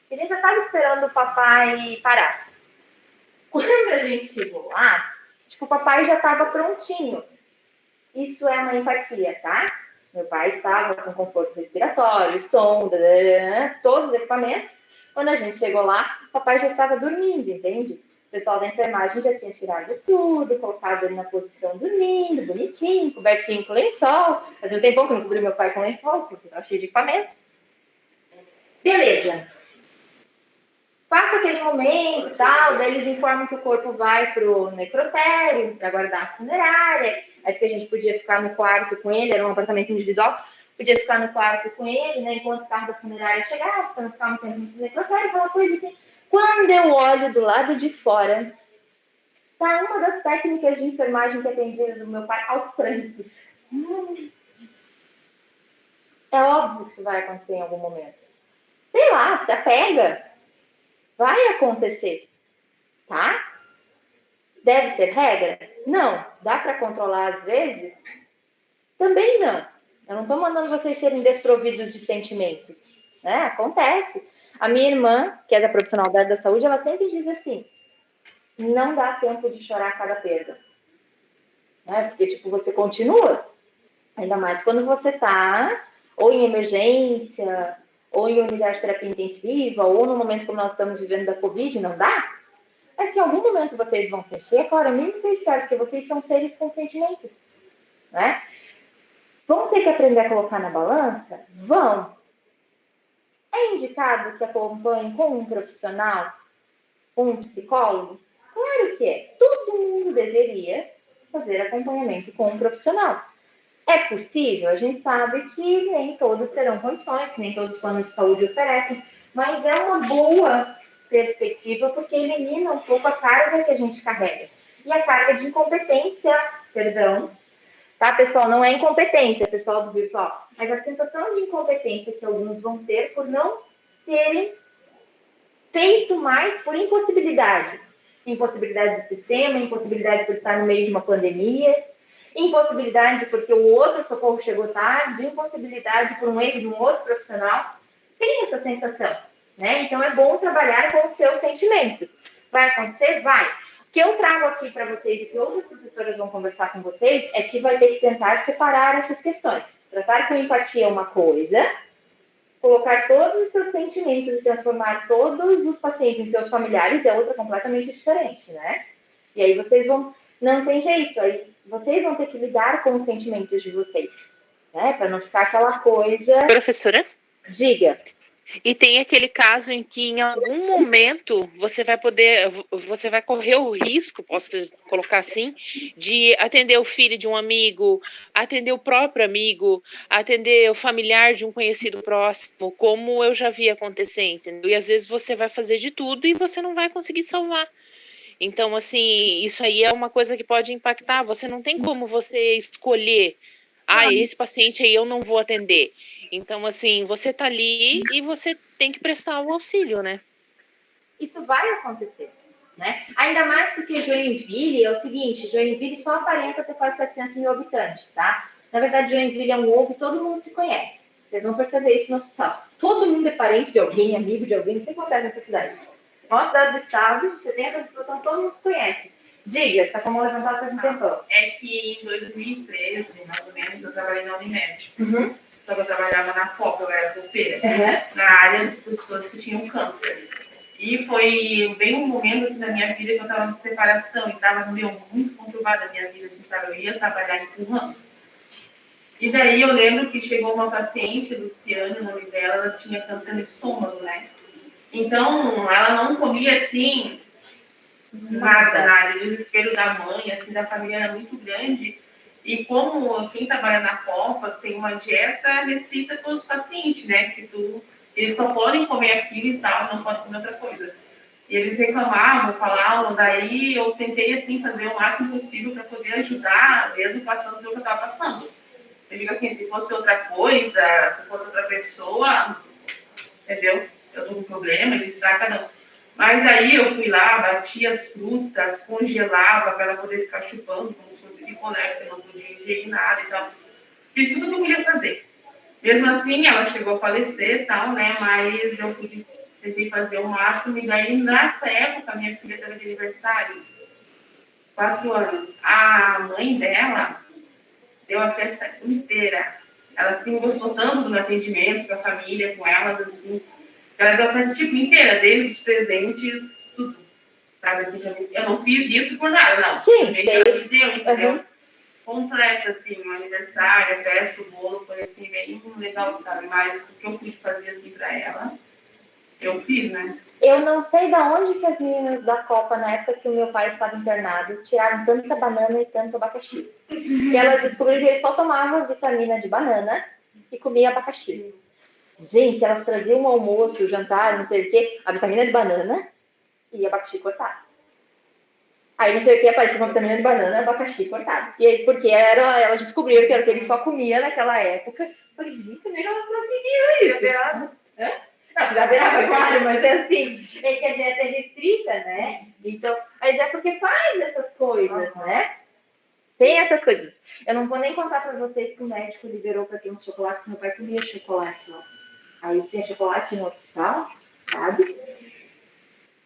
E a gente já estava esperando o papai parar. Quando a gente chegou lá, o papai já estava prontinho. Isso é uma empatia, tá? Meu pai estava com conforto respiratório, sonda, todos os equipamentos. Quando a gente chegou lá, o papai já estava dormindo, entende? O pessoal da enfermagem já tinha tirado tudo, colocado ele na posição dormindo, bonitinho, cobertinho com lençol. Fazia um tempão que eu não cobri meu pai com lençol, porque estava cheio de equipamento. Beleza. Passa aquele momento e tal, daí eles informam que o corpo vai pro necrotério, para guardar a funerária. Aí que a gente podia ficar no quarto com ele, era um apartamento individual, podia ficar no quarto com ele, né, enquanto o carro da funerária chegasse, para não ficar um tempo no necrotério, aquela coisa assim. Quando eu olho do lado de fora, tá uma das técnicas de enfermagem que atendia do meu pai aos prantos. É óbvio que isso vai acontecer em algum momento. Sei lá, se apega. Vai acontecer, tá? Deve ser regra? Não. Dá para controlar às vezes? Também não. Eu não estou mandando vocês serem desprovidos de sentimentos, né? Acontece. A minha irmã, que é da profissional da área da saúde, ela sempre diz assim, não dá tempo de chorar cada perda. Né? Porque, tipo, você continua. Ainda mais quando você tá ou em emergência, ou em unidade de terapia intensiva, ou no momento como nós estamos vivendo da Covid, não dá? Mas se em algum momento vocês vão sentir, é claro, mínimo que eu espero, porque vocês são seres com sentimentos, né? Vão ter que aprender a colocar na balança? Vão. É indicado que acompanhem com um profissional, com um psicólogo? Claro que é. Todo mundo deveria fazer acompanhamento com um profissional. É possível? A gente sabe que nem todos terão condições, nem todos os planos de saúde oferecem, mas é uma boa perspectiva porque elimina um pouco a carga que a gente carrega. E a carga de incompetência, perdão, tá, pessoal? Não é incompetência, pessoal do virtual, mas a sensação de incompetência que alguns vão ter por não terem feito mais por impossibilidade. Impossibilidade do sistema, impossibilidade por estar no meio de uma pandemia, impossibilidade porque o outro socorro chegou tarde, impossibilidade por um erro de um outro profissional. Tem essa sensação, né? Então é bom trabalhar com os seus sentimentos. Vai acontecer? Vai. O que eu trago aqui para vocês e que outras professoras vão conversar com vocês é que vai ter que tentar separar essas questões. Tratar com empatia é uma coisa, colocar todos os seus sentimentos e transformar todos os pacientes em seus familiares é outra completamente diferente, né? E aí vocês vão... Não tem jeito, aí vocês vão ter que lidar com os sentimentos de vocês, né? Para não ficar aquela coisa... Professora? Diga. E tem aquele caso em que em algum momento você vai correr o risco, posso colocar assim, de atender o filho de um amigo, atender o próprio amigo, atender o familiar de um conhecido próximo, como eu já vi acontecer, entendeu? E às vezes você vai fazer de tudo e você não vai conseguir salvar. Então, assim, isso aí é uma coisa que pode impactar. Você não tem como você escolher, esse paciente aí eu não vou atender. Então, assim, você tá ali e você tem que prestar o auxílio, né? Isso vai acontecer, né? Ainda mais porque Joinville é o seguinte, Joinville só aparenta ter quase 700 mil habitantes, tá? Na verdade, Joinville é um ovo e todo mundo se conhece. Vocês vão perceber isso no hospital. Todo mundo é parente de alguém, amigo de alguém, não sei o que acontece nessa cidade. Nossa cidade do estado, você tem essa situação, todo mundo se conhece. Diga, você tá com a mão levantada faz um tempão. É que em 2013, mais ou menos, eu trabalhei na Unimed. Uhum. Só que eu trabalhava na COP, eu era copeira, na área das pessoas que tinham câncer. E foi bem um momento assim, da minha vida que eu estava de separação e estava muito conturbada a minha vida, assim, sabe? Eu ia trabalhar empurrando. E daí eu lembro que chegou uma paciente, Luciana, o nome dela, ela tinha câncer no estômago, né? Então, ela não comia, assim, nada, nada. O desespero da mãe, assim, da família era muito grande. E como quem trabalha na Copa tem uma dieta restrita para os pacientes, né? Que eles só podem comer aquilo e tal, não podem comer outra coisa. E eles reclamavam, falavam, daí eu tentei, assim, fazer o máximo possível para poder ajudar, mesmo passando pelo que eu estava passando. Eu digo assim, se fosse outra coisa, se fosse outra pessoa, entendeu? Eu tô com problema, eles tratam, não. Mas aí eu fui lá, bati as frutas, congelava para ela poder ficar chupando, como se fosse picolé, porque eu não podia ingerir nada e tal. Fiz tudo que eu podia fazer. Mesmo assim, ela chegou a falecer e tal, né? Mas eu tentei fazer o máximo. E daí, nessa época, minha filha estava de aniversário, 4 anos. A mãe dela deu a festa inteira. ela se gostou tanto do atendimento, com a família, com elas, assim. Ela deu a festa tipo inteira, desde os presentes, tudo. Sabe, assim, eu não fiz isso por nada, não. Sim, ela me deu, entendeu? Uhum. Completa, assim, o aniversário, a festa, o bolo, foi assim, bem legal, sabe? Mas o que eu pude fazer, assim, pra ela, eu fiz, né? Eu não sei de onde que as meninas da Copa, na época que o meu pai estava internado, tiraram tanta banana e tanto abacaxi. E elas descobriram que ele só tomava vitamina de banana e comia abacaxi. Gente, elas traziam o almoço, o jantar, não sei o quê, a vitamina de banana e abacaxi cortado. Aí não sei o que, apareceu uma vitamina de banana e abacaxi cortado. E aí, porque elas descobriram que era o que ele só comia naquela época. Eu falei, gente, como é que elas conseguiram isso? Não, já beirava, claro, mas é assim, é que a dieta é restrita, né? Então, mas é porque faz essas coisas, né? Tem essas coisas. Eu não vou nem contar para vocês que o médico liberou para ter uns chocolates, que meu pai comia chocolate lá. Aí tinha chocolate no hospital, sabe?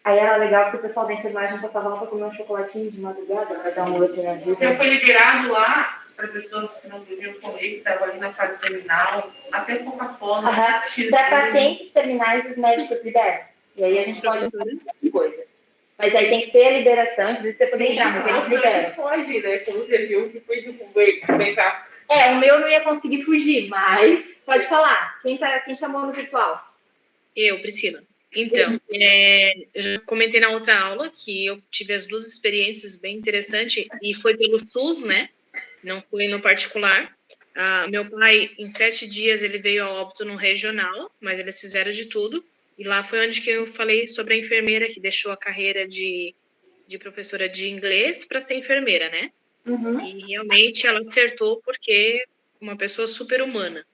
Aí era legal porque o pessoal da enfermagem passava lá para comer um chocolatinho de madrugada, para dar um up na vida. Então foi liberado lá para pessoas que não podiam comer, que estavam ali na fase terminal, até Coca-Cola. Para pacientes terminais, os médicos liberam. E aí a gente pode fazer coisa. Mas aí tem que ter a liberação, inclusive você poder entrar, mas eles liberam. Pode, né? Como você viu que foi tipo, vem cá. O meu não ia conseguir fugir, mas pode falar. Quem chamou no virtual? Eu, Priscila. Então, eu já comentei na outra aula que eu tive as duas experiências bem interessantes e foi pelo SUS, né? Não foi no particular. Meu pai, em 7 dias, ele veio a óbito no regional, mas eles fizeram de tudo. E lá foi onde que eu falei sobre a enfermeira que deixou a carreira de professora de inglês para ser enfermeira, né? Uhum. E realmente ela acertou porque uma pessoa super humana.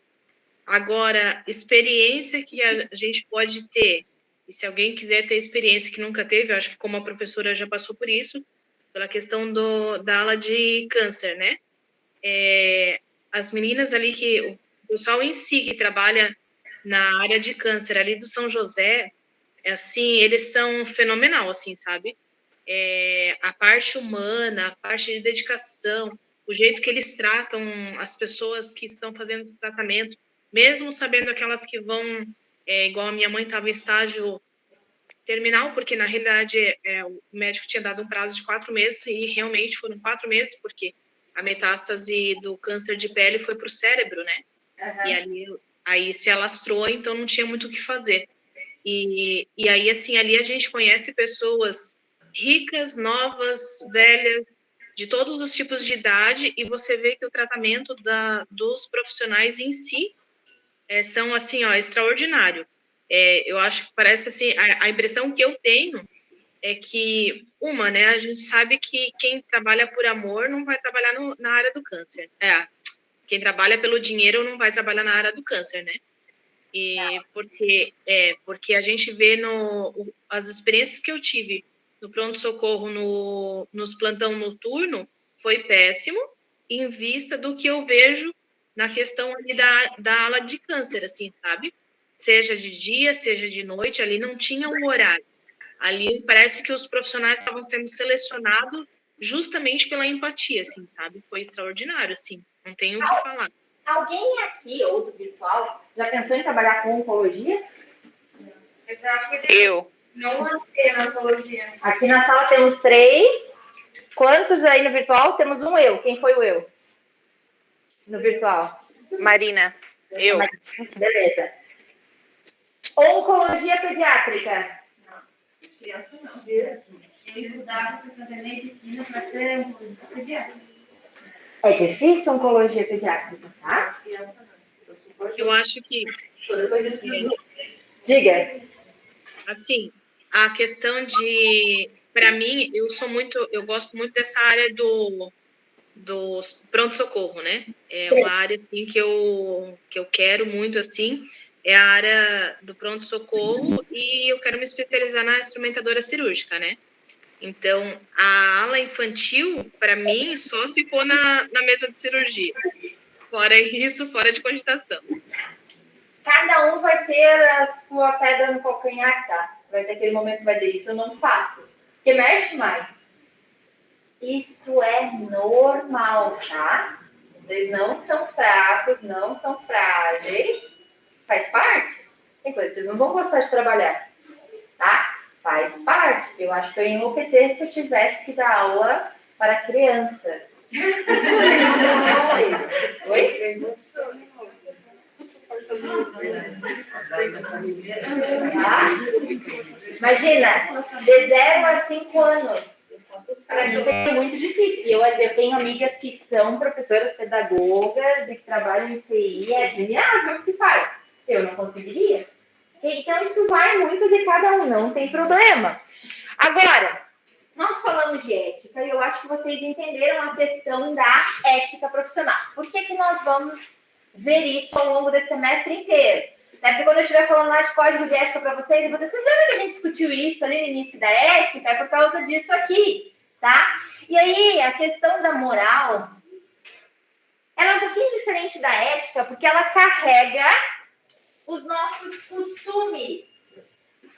Agora, experiência que a gente pode ter, e se alguém quiser ter experiência que nunca teve, eu acho que como a professora já passou por isso, pela questão da ala de câncer, né? As meninas ali o pessoal em si que trabalha na área de câncer ali do São José, assim, eles são fenomenal, assim, sabe? A parte humana, a parte de dedicação, o jeito que eles tratam as pessoas que estão fazendo tratamento, mesmo sabendo aquelas que vão, igual a minha mãe estava em estágio terminal, porque na realidade o médico tinha dado um prazo de 4 meses e realmente foram 4 meses, porque a metástase do câncer de pele foi para o cérebro, né? Uhum. E aí se alastrou, então não tinha muito o que fazer. E aí, assim, ali a gente conhece pessoas ricas, novas, velhas, de todos os tipos de idade, e você vê que o tratamento dos profissionais em si são, assim, ó, extraordinário. Eu acho que parece, assim, a impressão que eu tenho é que, né, a gente sabe que quem trabalha por amor não vai trabalhar na área do câncer. Quem trabalha pelo dinheiro não vai trabalhar na área do câncer, né? Porque a gente vê as experiências que eu tive no pronto-socorro, nos plantão noturno, foi péssimo, em vista do que eu vejo na questão ali da ala de câncer, assim, sabe? Seja de dia, seja de noite, ali não tinha um horário. Ali parece que os profissionais estavam sendo selecionados justamente pela empatia, assim, sabe? Foi extraordinário, assim, não tenho o que falar. Alguém aqui, ou do virtual, já pensou em trabalhar com oncologia? Eu. Não manter na oncologia. Aqui na sala temos 3. Quantos aí no virtual? Temos um eu. Quem foi o eu? No virtual. Marina. Eu. Beleza. Oncologia pediátrica. Não. Eu estudava para fazer medicina para ser oncologista pediátrica. É difícil oncologia pediátrica, tá? Eu acho que... Diga. Assim, a questão para mim, eu gosto muito dessa área do pronto-socorro, né? É uma área, assim, que eu quero muito, assim, é a área do pronto-socorro e eu quero me especializar na instrumentadora cirúrgica, né? Então, a ala infantil, para mim, só se for na mesa de cirurgia. Fora isso, fora de cogitação. Cada um vai ter a sua pedra no calcanhar, tá? Vai ter aquele momento que vai dizer, isso eu não faço. Porque mexe mais. Isso é normal, tá? Vocês não são fracos, não são frágeis. Faz parte. Tem coisa que vocês não vão gostar de trabalhar. Tá? Faz parte. Eu acho que eu ia enlouquecer se eu tivesse que dar aula para crianças. Oi? Tá? Imagina, de 0 a 5 anos. Para mim é muito difícil. E eu tenho amigas que são professoras pedagogas e que trabalham em CI. É admirável que se faz. Eu não conseguiria. Então, isso vai muito de cada um, não tem problema. Agora, nós falamos de ética e eu acho que vocês entenderam a questão da ética profissional. Por que nós vamos ver isso ao longo desse semestre inteiro? Porque quando eu estiver falando lá de código de ética para vocês, eu vou dizer, vocês lembram que a gente discutiu isso ali no início da ética? É por causa disso aqui, tá? E aí, a questão da moral, ela é um pouquinho diferente da ética, porque ela carrega os nossos costumes.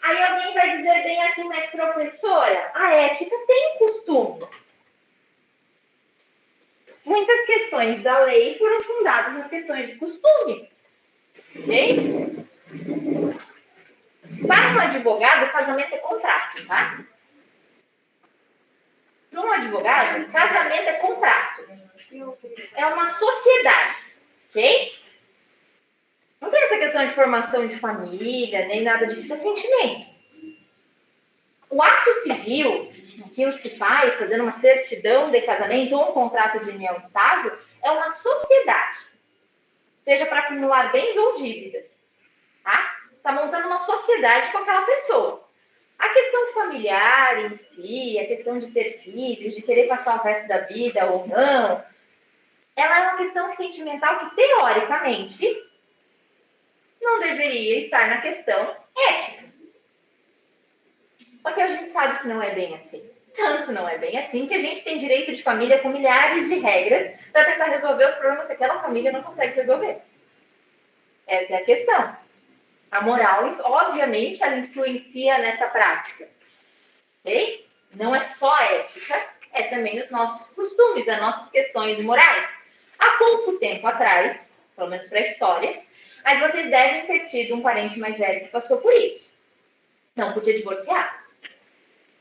Aí alguém vai dizer bem assim, mas professora, a ética tem costumes. Muitas questões da lei foram fundadas nas questões de costume. Ok? Para um advogado, casamento é contrato, tá? Para um advogado, casamento é contrato. É uma sociedade, ok? Não tem essa questão de formação de família, nem nada disso, isso é sentimento. O ato civil, aquilo que se faz, fazendo uma certidão de casamento ou um contrato de união estável, é uma sociedade. Seja para acumular bens ou dívidas. Tá? Está montando uma sociedade com aquela pessoa. A questão familiar em si, a questão de ter filhos, de querer passar o resto da vida ou não, ela é uma questão sentimental que, teoricamente, não deveria estar na questão ética. Só que a gente sabe que não é bem assim. Tanto não é bem assim que a gente tem direito de família com milhares de regras para tentar resolver os problemas que aquela família não consegue resolver. Essa é a questão. A moral, obviamente, ela influencia nessa prática. Ok? Não é só a ética, é também os nossos costumes, as nossas questões morais. Há pouco tempo atrás, pelo menos para a história, mas vocês devem ter tido um parente mais velho que passou por isso. Não podia divorciar.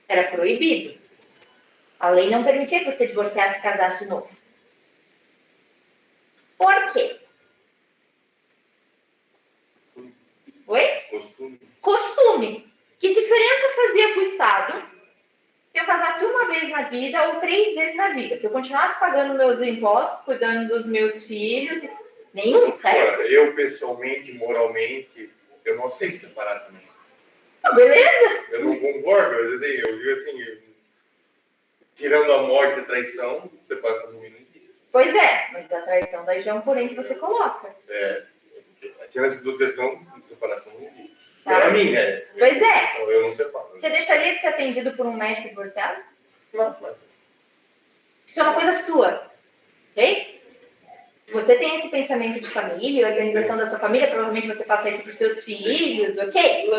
Era proibido. A lei não permitia que você divorciasse e casasse de novo. Por quê? Oi? Costume. Que diferença fazia para o Estado se eu casasse uma vez na vida ou 3 vezes na vida? Se eu continuasse pagando meus impostos, cuidando dos meus filhos... Nenhum, certo? Eu, pessoalmente, moralmente, eu não sei separar também. Ah, beleza? Eu não concordo, eu digo assim, tirando a morte e a traição, você passa no mínimo disso. Pois é, mas a traição daí já é um porém que você coloca. Tirando essas duas questões, separação não existe. Tá. Para mim, né? Pois é. Eu não separo. Você deixaria de ser atendido por um médico divorciado? Não. Isso é uma coisa sua, ok? Você tem esse pensamento de família, organização da sua família, provavelmente você passa isso para os seus filhos, ok?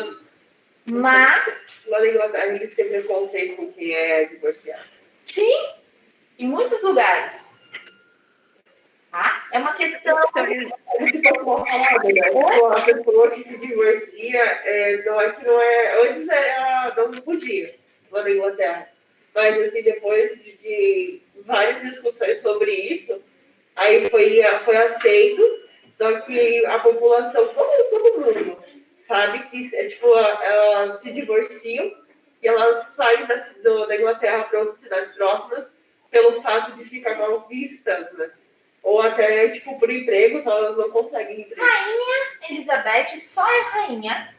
Mas... Lá na Inglaterra, eles têm preconceito com quem é divorciado. Sim, em muitos lugares. Tá? É uma questão... Se for uma palavra, a pessoa que se divorcia, não é... Antes não podia, lá na Inglaterra. Mas, assim, depois de várias discussões sobre isso, aí foi aceito, só que a população, todo mundo, sabe que elas se divorciam e elas saem da Inglaterra para outras cidades próximas pelo fato de ficar mal vistas, né? Ou até, por emprego, elas não conseguem emprego. Rainha Elizabeth só é rainha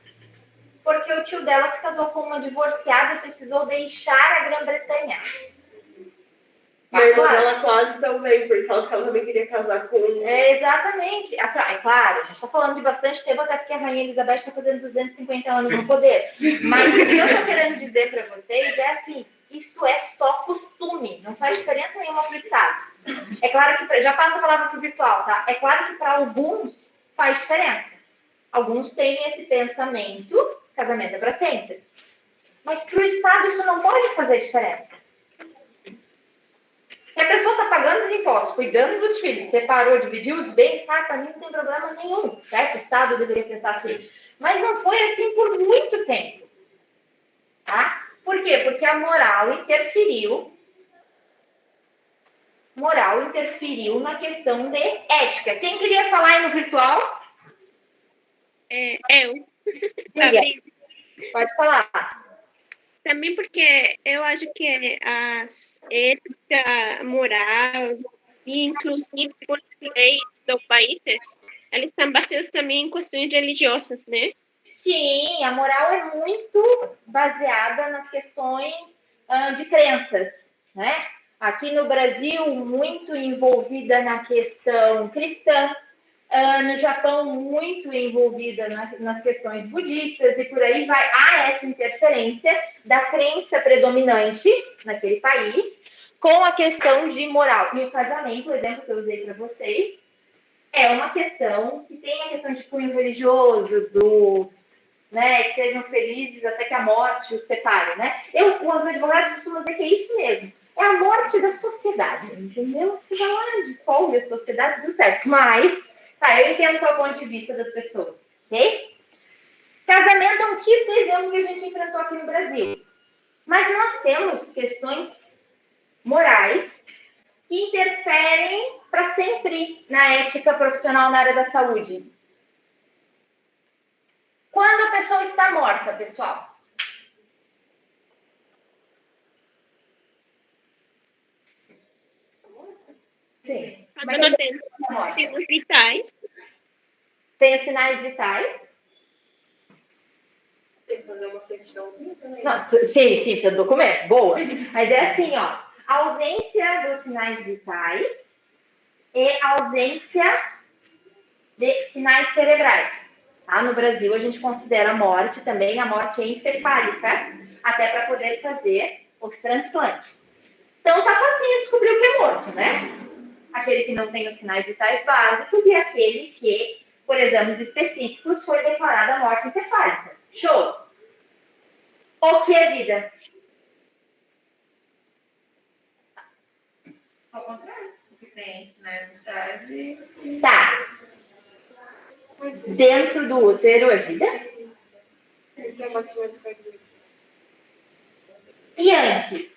porque o tio dela se casou com uma divorciada e precisou deixar a Grã-Bretanha. A irmã dela quase também, por causa que ela também queria casar com... Exatamente. Assim, é claro, a gente está falando de bastante tempo, até porque a Rainha Elizabeth está fazendo 250 anos no poder. Mas o que eu estou querendo dizer para vocês é assim, isso é só costume, não faz diferença nenhuma para o Estado. É claro que, já passo a palavra para o virtual, tá? É claro que para alguns faz diferença. Alguns têm esse pensamento, casamento é para sempre. Mas para o Estado isso não pode fazer diferença. Se a pessoa está pagando os impostos, cuidando dos filhos, separou, dividiu os bens, para mim não tem problema nenhum, certo? O Estado deveria pensar assim. Mas não foi assim por muito tempo. Tá? Por quê? Porque a moral interferiu na questão de ética. Quem queria falar aí no virtual? Eu. Também. Pode falar. Também porque eu acho que as ética, moral e inclusive as leis do país, elas estão baseadas também em questões religiosas, né? Sim, a moral é muito baseada nas questões de crenças, né? Aqui no Brasil, muito envolvida na questão cristã, no Japão, muito envolvida nas questões budistas e por aí vai. Há essa interferência da crença predominante naquele país com a questão de moral. E o casamento, o exemplo que eu usei para vocês, é uma questão que tem a questão de cunho religioso, né, que sejam felizes até que a morte os separe, né? Os advogados costumam dizer que é isso mesmo. É a morte da sociedade, entendeu? Você vai lá, dissolve a sociedade, tudo certo. Mas, eu entendo qual é o ponto de vista das pessoas, ok? Casamento é um tipo de exemplo que a gente enfrentou aqui no Brasil. Mas nós temos questões morais que interferem para sempre na ética profissional na área da saúde. Quando a pessoa está morta, pessoal? Sim. Quando não tem sinais vitais. Tem os sinais vitais. Tem que fazer uma certidãozinha também. Não, sim, precisa de documento. Boa. Mas é assim, ó. Ausência dos sinais vitais e ausência de sinais cerebrais. Tá? No Brasil, a gente considera a morte também, a morte encefálica, até para poder fazer os transplantes. Então, tá facinho descobrir o que é morto, né? Aquele que não tem os sinais vitais básicos e aquele que, por exames específicos, foi declarada morte encefálica. Show! O que é vida? Ao contrário, porque tem sinais vitais e... Tá. Dentro do útero é vida? E antes?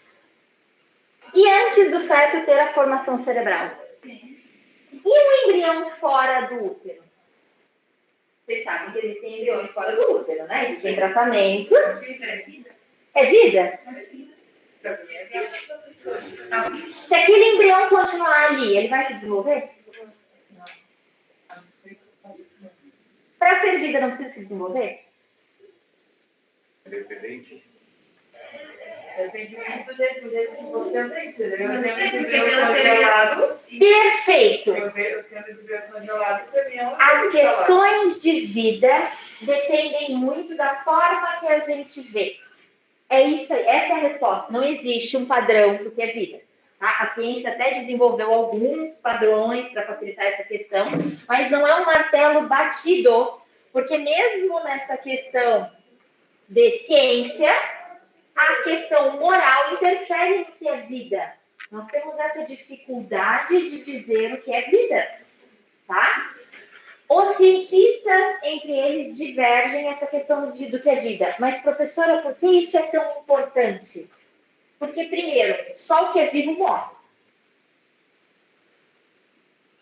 E antes do feto ter a formação cerebral? Sim. E um embrião fora do útero? Vocês sabem que existem embriões fora do útero, né? Existem tratamentos. É vida? Se aquele embrião continuar ali, ele vai se desenvolver? Para ser vida, não precisa se desenvolver? Dependente. Depende muito do jeito que você aprende, entendeu? Eu tenho embrião congelado. Perfeito. Eu tenho embrião congelado também. As questões de vida dependem muito da forma que a gente vê. É isso aí, essa é a resposta. Não existe um padrão para o que é vida. Tá? A ciência até desenvolveu alguns padrões para facilitar essa questão, mas não é um martelo batido, porque mesmo nessa questão de ciência, a questão moral interfere no que é vida. Nós temos essa dificuldade de dizer o que é vida, tá? Os cientistas, entre eles, divergem essa questão do que é vida. Mas, professora, por que isso é tão importante? Porque, primeiro, só o que é vivo morre.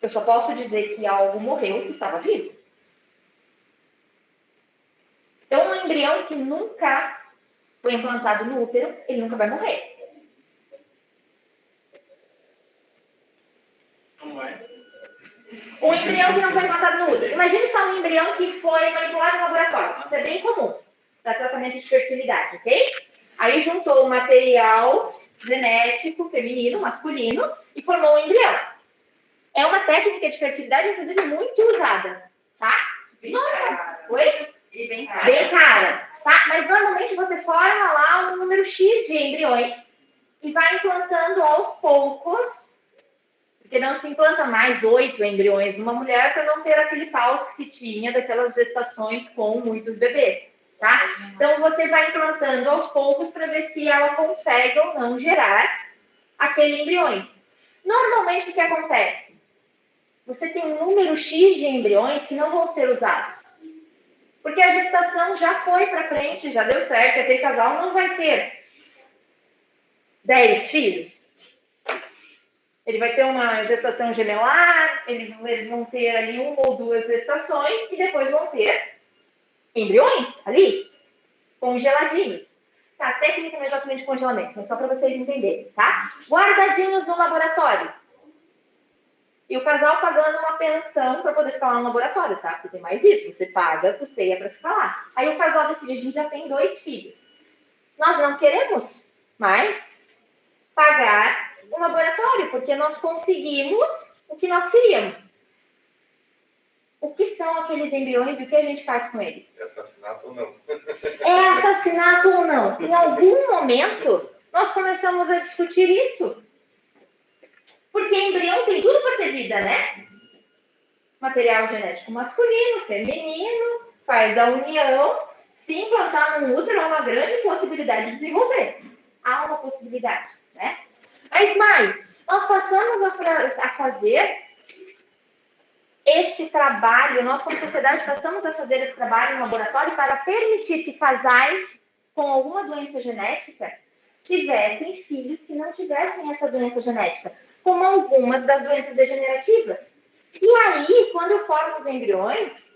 Eu só posso dizer que algo morreu se estava vivo. Então, um embrião que nunca foi implantado no útero, ele nunca vai morrer. Não é? Um embrião que não foi implantado no útero. Imagine só um embrião que foi manipulado no laboratório. Isso é bem comum para tratamento de fertilidade, ok? Aí juntou o material genético feminino, masculino, e formou um embrião. É uma técnica de fertilidade, inclusive, muito usada, tá? Oi? E bem cara. Bem cara, tá? Mas normalmente você forma lá um número X de embriões e vai implantando aos poucos, porque não se implanta mais 8 embriões numa mulher para não ter aquele caos que se tinha daquelas gestações com muitos bebês, tá? Então você vai implantando aos poucos para ver se ela consegue ou não gerar aqueles embriões. Normalmente, o que acontece? Você tem um número X de embriões que não vão ser usados. Porque a gestação já foi para frente, já deu certo, aquele casal não vai ter 10 filhos. Ele vai ter uma gestação gemelar, eles vão ter ali 1 ou 2 gestações e depois vão ter embriões ali, congeladinhos. Tá, a técnica não é exatamente congelamento, mas só para vocês entenderem, tá? Guardadinhos no laboratório. E o casal pagando uma pensão para poder ficar lá no laboratório, tá? Porque tem mais isso, você paga, custeia para ficar lá. Aí o casal decide, a gente já tem 2 filhos. Nós não queremos mais pagar o laboratório, porque nós conseguimos o que nós queríamos. O que são aqueles embriões e o que a gente faz com eles? É assassinato ou não? É assassinato ou não? Em algum momento, nós começamos a discutir isso. Porque embrião tem tudo para ser vida, né? Material genético masculino, feminino, faz a união, se implantar no útero é uma grande possibilidade de desenvolver. Há uma possibilidade, né? Mas mais, nós passamos a fazer este trabalho, nós como sociedade passamos a fazer esse trabalho no laboratório para permitir que casais com alguma doença genética tivessem filhos se não tivessem essa doença genética, como algumas das doenças degenerativas. E aí, quando eu formo os embriões,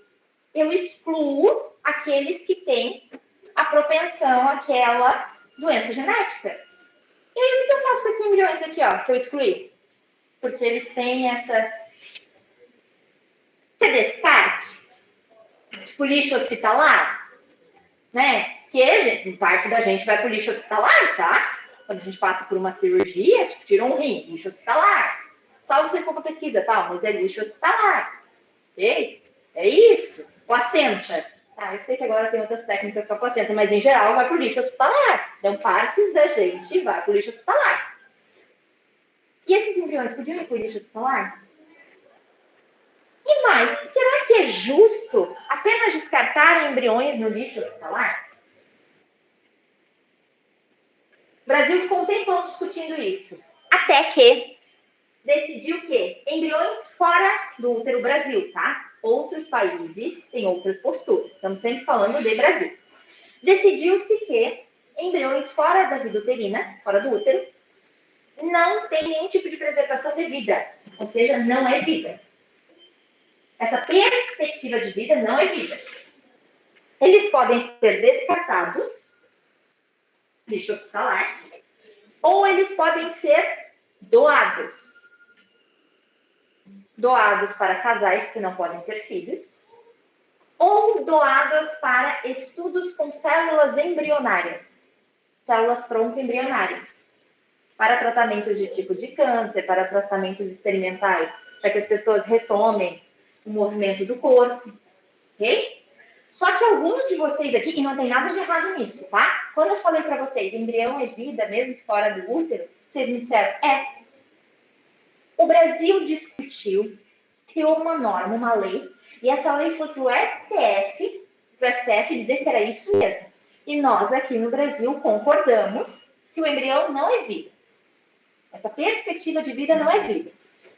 eu excluo aqueles que têm a propensão àquela doença genética. E aí, o que eu faço com esses embriões aqui, ó, que eu excluí? Porque eles têm essa... Isso é descarte? Tipo lixo hospitalar? Né? Que parte da gente vai para o lixo hospitalar, tá? Quando a gente passa por uma cirurgia, tipo, tira um rim, lixo hospitalar. Salvo se for para pesquisa, tá? Mas é lixo hospitalar. Ok? É isso. Placenta. Tá, eu sei que agora tem outras técnicas para placenta, mas em geral vai para o lixo hospitalar. Então, partes da gente vai para o lixo hospitalar. E esses embriões podiam ir para o lixo hospitalar? E mais, será que é justo apenas descartar embriões no lixo hospitalar? O Brasil ficou um tempão discutindo isso. Até que decidiu que embriões fora do útero Brasil, tá? Outros países têm outras posturas. Estamos sempre falando de Brasil. Decidiu-se que embriões fora da vida uterina, fora do útero, não tem nenhum tipo de preservação de vida. Ou seja, não é vida. Essa perspectiva de vida não é vida. Eles podem ser descartados, lixo hospitalar, ou eles podem ser doados. Doados para casais que não podem ter filhos, ou doados para estudos com células embrionárias, células tronco embrionárias, para tratamentos de tipo de câncer, para tratamentos experimentais, para que as pessoas retomem o movimento do corpo, ok? Só que alguns de vocês aqui, e não tem nada de errado nisso, tá? Quando eu falei para vocês, embrião é vida, mesmo que fora do útero, vocês me disseram, O Brasil discutiu, criou uma norma, uma lei, e essa lei foi para o STF dizer se era isso mesmo. E nós aqui no Brasil concordamos que o embrião não é vida. Essa perspectiva de vida não é vida.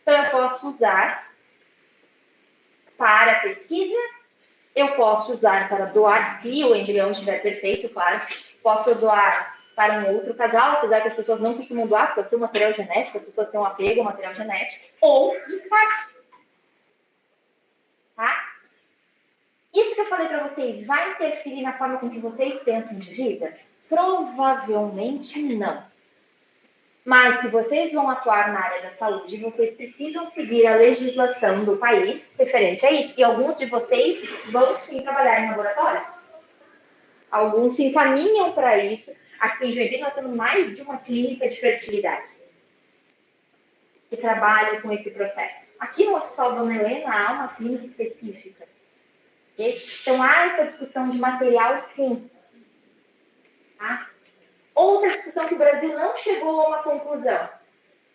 Então eu posso usar para pesquisas, eu posso usar para doar, se o embrião estiver perfeito, claro. Posso doar para um outro casal, apesar que as pessoas não costumam doar, porque eu sou material genético, as pessoas têm um apego ao material genético, ou descarte. Tá? Isso que eu falei para vocês, vai interferir na forma com que vocês pensam de vida? Provavelmente não. Mas se vocês vão atuar na área da saúde, vocês precisam seguir a legislação do país referente a isso. E alguns de vocês vão sim trabalhar em laboratórios. Alguns se encaminham para isso. Aqui em Joinville nós temos mais de uma clínica de fertilidade que trabalha com esse processo. Aqui no Hospital Dona Helena há uma clínica específica. Okay? Então há essa discussão de material sim. Tá? Outra discussão que o Brasil não chegou a uma conclusão.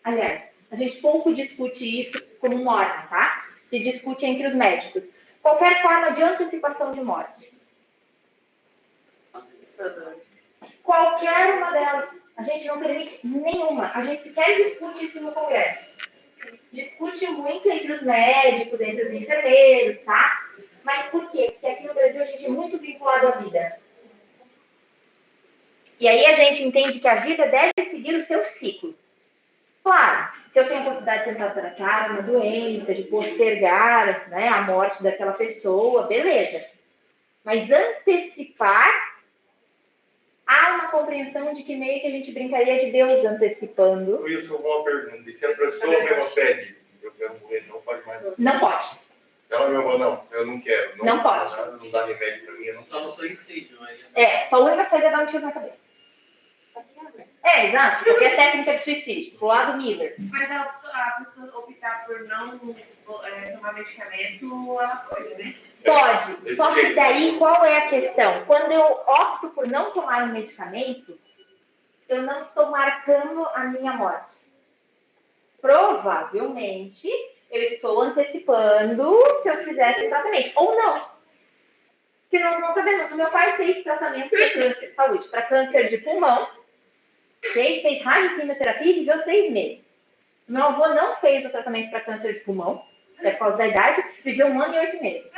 Aliás, a gente pouco discute isso como norma, tá? Se discute entre os médicos. Qualquer forma de antecipação de morte. Qualquer uma delas. A gente não permite nenhuma. A gente sequer discute isso no Congresso. Discute muito entre os médicos, entre os enfermeiros, tá? Mas por quê? Porque aqui no Brasil a gente é muito vinculado à vida. E aí a gente entende que a vida deve seguir o seu ciclo. Claro, se eu tenho a possibilidade de tentar tratar uma doença, de postergar, né, a morte daquela pessoa, beleza. Mas antecipar, há uma compreensão de que meio que a gente brincaria de Deus antecipando. Wilson, uma pergunta. E se a pessoa mesmo pede, eu quero morrer, não pode mais? Não pode. Ela mesmo falou, não, eu não quero. Não pode. Nada, não dá remédio pra mim, eu não Só no suicídio, mas... Tua única saída é dar um tiro na cabeça. Exato. Qualquer técnica de suicídio. Pro lado Miller. Mas a pessoa optar por não tomar medicamento, ela pode, né? Pode. Só que daí, qual é a questão? Quando eu opto por não tomar um medicamento, eu não estou marcando a minha morte. Provavelmente, eu estou antecipando se eu fizesse o tratamento. Ou não. Porque nós não sabemos. O meu pai fez tratamento de câncer, saúde para câncer de pulmão. Ele fez radioquimioterapia e viveu 6 meses. Meu avô não fez o tratamento para câncer de pulmão, até por causa da idade, viveu 1 ano e 8 meses.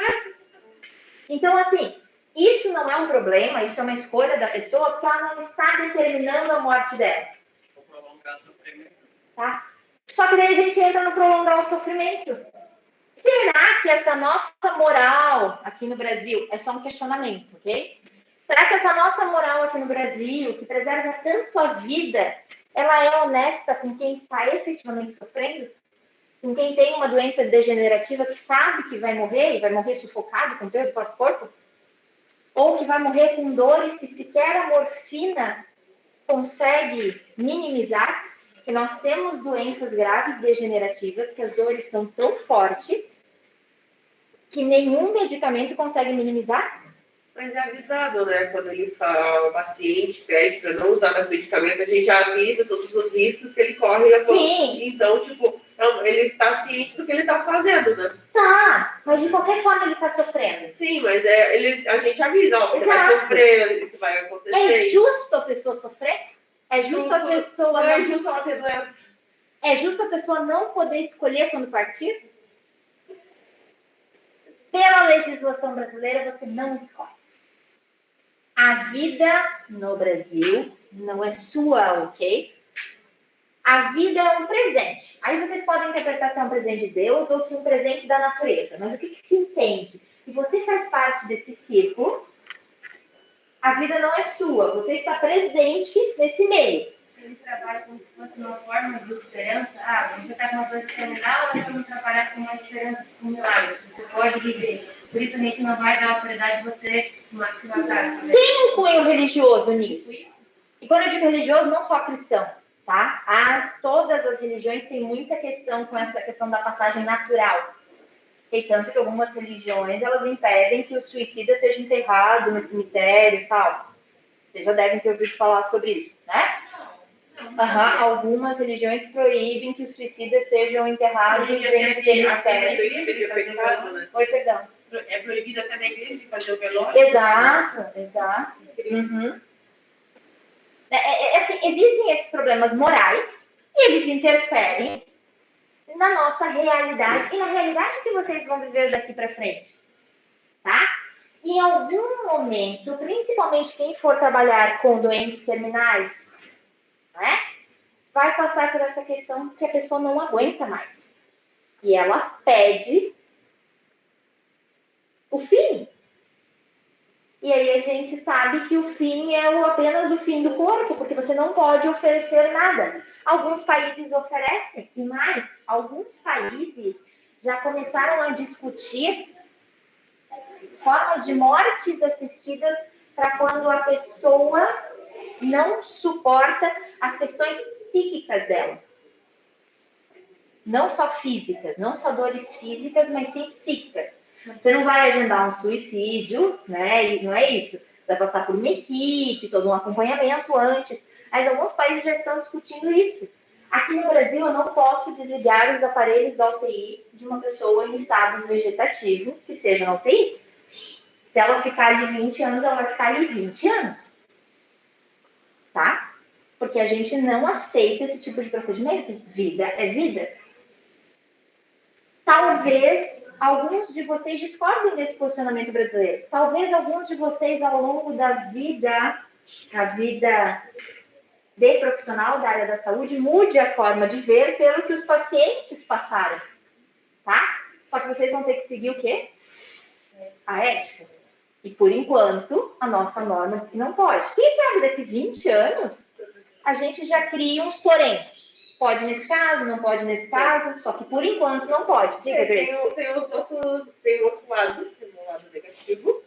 Então, assim, isso não é um problema, isso é uma escolha da pessoa, porque ela não está determinando a morte dela. Vou prolongar o sofrimento. Tá? Só que daí a gente entra no prolongar o sofrimento. Será que essa nossa moral aqui no Brasil é só um questionamento, ok? Será que essa nossa moral aqui no Brasil, que preserva tanto a vida, ela é honesta com quem está efetivamente sofrendo? Com quem tem uma doença degenerativa que sabe que vai morrer, e vai morrer sufocado com o peso do próprio corpo? Ou que vai morrer com dores que sequer a morfina consegue minimizar? Que nós temos doenças graves degenerativas, que as dores são tão fortes que nenhum medicamento consegue minimizar? Mas é avisado, né? Quando ele fala, o paciente pede para não usar mais medicamento, a gente já avisa todos os riscos que ele corre. Sim. Então, tipo, ele está ciente do que ele está fazendo, né? Tá, mas de qualquer forma ele está sofrendo. Sim, mas a gente avisa, ó, você vai sofrer, isso vai acontecer. É justo a pessoa sofrer? É justo a pessoa não é justo ela ter doença. É justo a pessoa não poder escolher quando partir? Pela legislação brasileira, você não escolhe. A vida no Brasil não é sua, ok? A vida é um presente. Aí vocês podem interpretar se é um presente de Deus ou se é um presente da natureza. Mas o que se entende? Que você faz parte desse círculo, a vida não é sua. Você está presente nesse meio. Ele trabalha como se fosse uma forma de esperança. Você está com uma coisa terminal, mas vamos trabalhar com uma esperança com um milagre. Você pode viver. Por isso a gente não vai dar a autoridade de você se matar. Tem um cunho religioso nisso. E quando eu digo religioso, não só cristão, tá? Todas as religiões têm muita questão com essa questão da passagem natural. E tanto que algumas religiões, elas impedem que o suicida seja enterrado no cemitério e tal. Vocês já devem ter ouvido falar sobre isso, né? Algumas religiões proíbem que os suicidas sejam enterrados em cemitérios. Oi, perdão. É proibido até na igreja de fazer o velório? Exato. Uhum. Assim, existem esses problemas morais e eles interferem na nossa realidade e na realidade que vocês vão viver daqui para frente, tá? Em algum momento, principalmente quem for trabalhar com doentes terminais, né, vai passar por essa questão que a pessoa não aguenta mais. E ela pede o fim. E aí a gente sabe que o fim é apenas o fim do corpo, porque você não pode oferecer nada. Alguns países oferecem, e mais, alguns países já começaram a discutir formas de mortes assistidas para quando a pessoa não suporta as questões psíquicas dela. Não só físicas, não só dores físicas, mas sim psíquicas. Você não vai agendar um suicídio, né? E não é isso. Vai passar por uma equipe, todo um acompanhamento antes. Mas alguns países já estão discutindo isso. Aqui no Brasil, eu não posso desligar os aparelhos da UTI de uma pessoa em estado vegetativo que esteja na UTI. Se ela ficar ali 20 anos, ela vai ficar ali 20 anos. Tá? Porque a gente não aceita esse tipo de procedimento. Vida é vida. Talvez alguns de vocês discordem desse posicionamento brasileiro. Talvez alguns de vocês, ao longo da vida, a vida de profissional da área da saúde, mude a forma de ver pelo que os pacientes passaram, tá? Só que vocês vão ter que seguir o quê? A ética. E, por enquanto, a nossa norma diz que não pode. Quem sabe daqui 20 anos, a gente já cria uns poréns. Pode nesse caso, não pode nesse caso, só que, por enquanto, não pode. Diga, Grace. Tem outro lado, tem um lado negativo,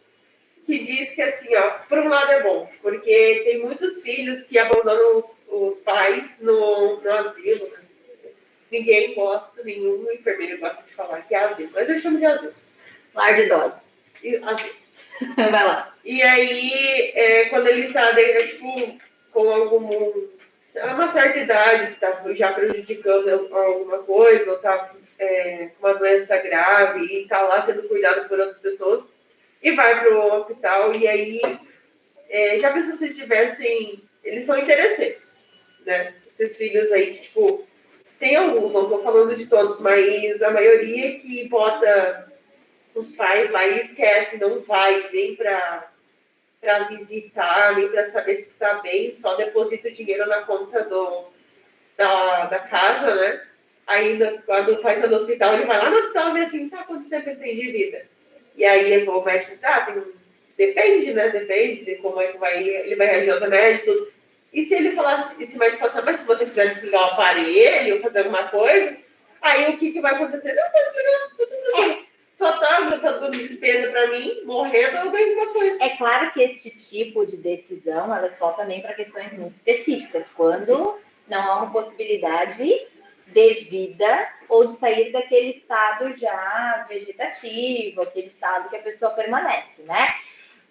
que diz que, assim, ó, por um lado é bom, porque tem muitos filhos que abandonam os pais no asilo, né? Ninguém gosta, nenhum enfermeiro gosta de falar que é asilo, mas eu chamo de asilo. Lar de idosos. Asilo. Vai lá. E aí, quando ele tá, tipo, com uma certa idade, que tá já prejudicando alguma coisa, ou tá com uma doença grave, e tá lá sendo cuidado por outras pessoas, e vai pro hospital, e aí, já pensou se tivessem, eles são interessantes, né? Esses filhos aí, que, tipo, tem alguns, não tô falando de todos, mas a maioria que bota os pais lá e esquece, não vai nem para visitar, nem para saber se está bem, só deposita o dinheiro na conta da casa, né? Ainda, quando o pai está no hospital, ele vai lá no hospital e vê assim, tá, quanto tempo ele tem de vida? E aí o médico diz, depende, né? Depende de como é que ele vai reagir aos remédios. E se ele falasse, esse médico falasse, mas se você quiser desligar o aparelho ou fazer alguma coisa, aí o que vai acontecer? Não, vai desligar, só tá dando despesa para mim, morrendo, eu ganho uma coisa. É claro que este tipo de decisão, ela é só também para questões muito específicas, quando não há uma possibilidade de vida ou de sair daquele estado já vegetativo, aquele estado que a pessoa permanece, né?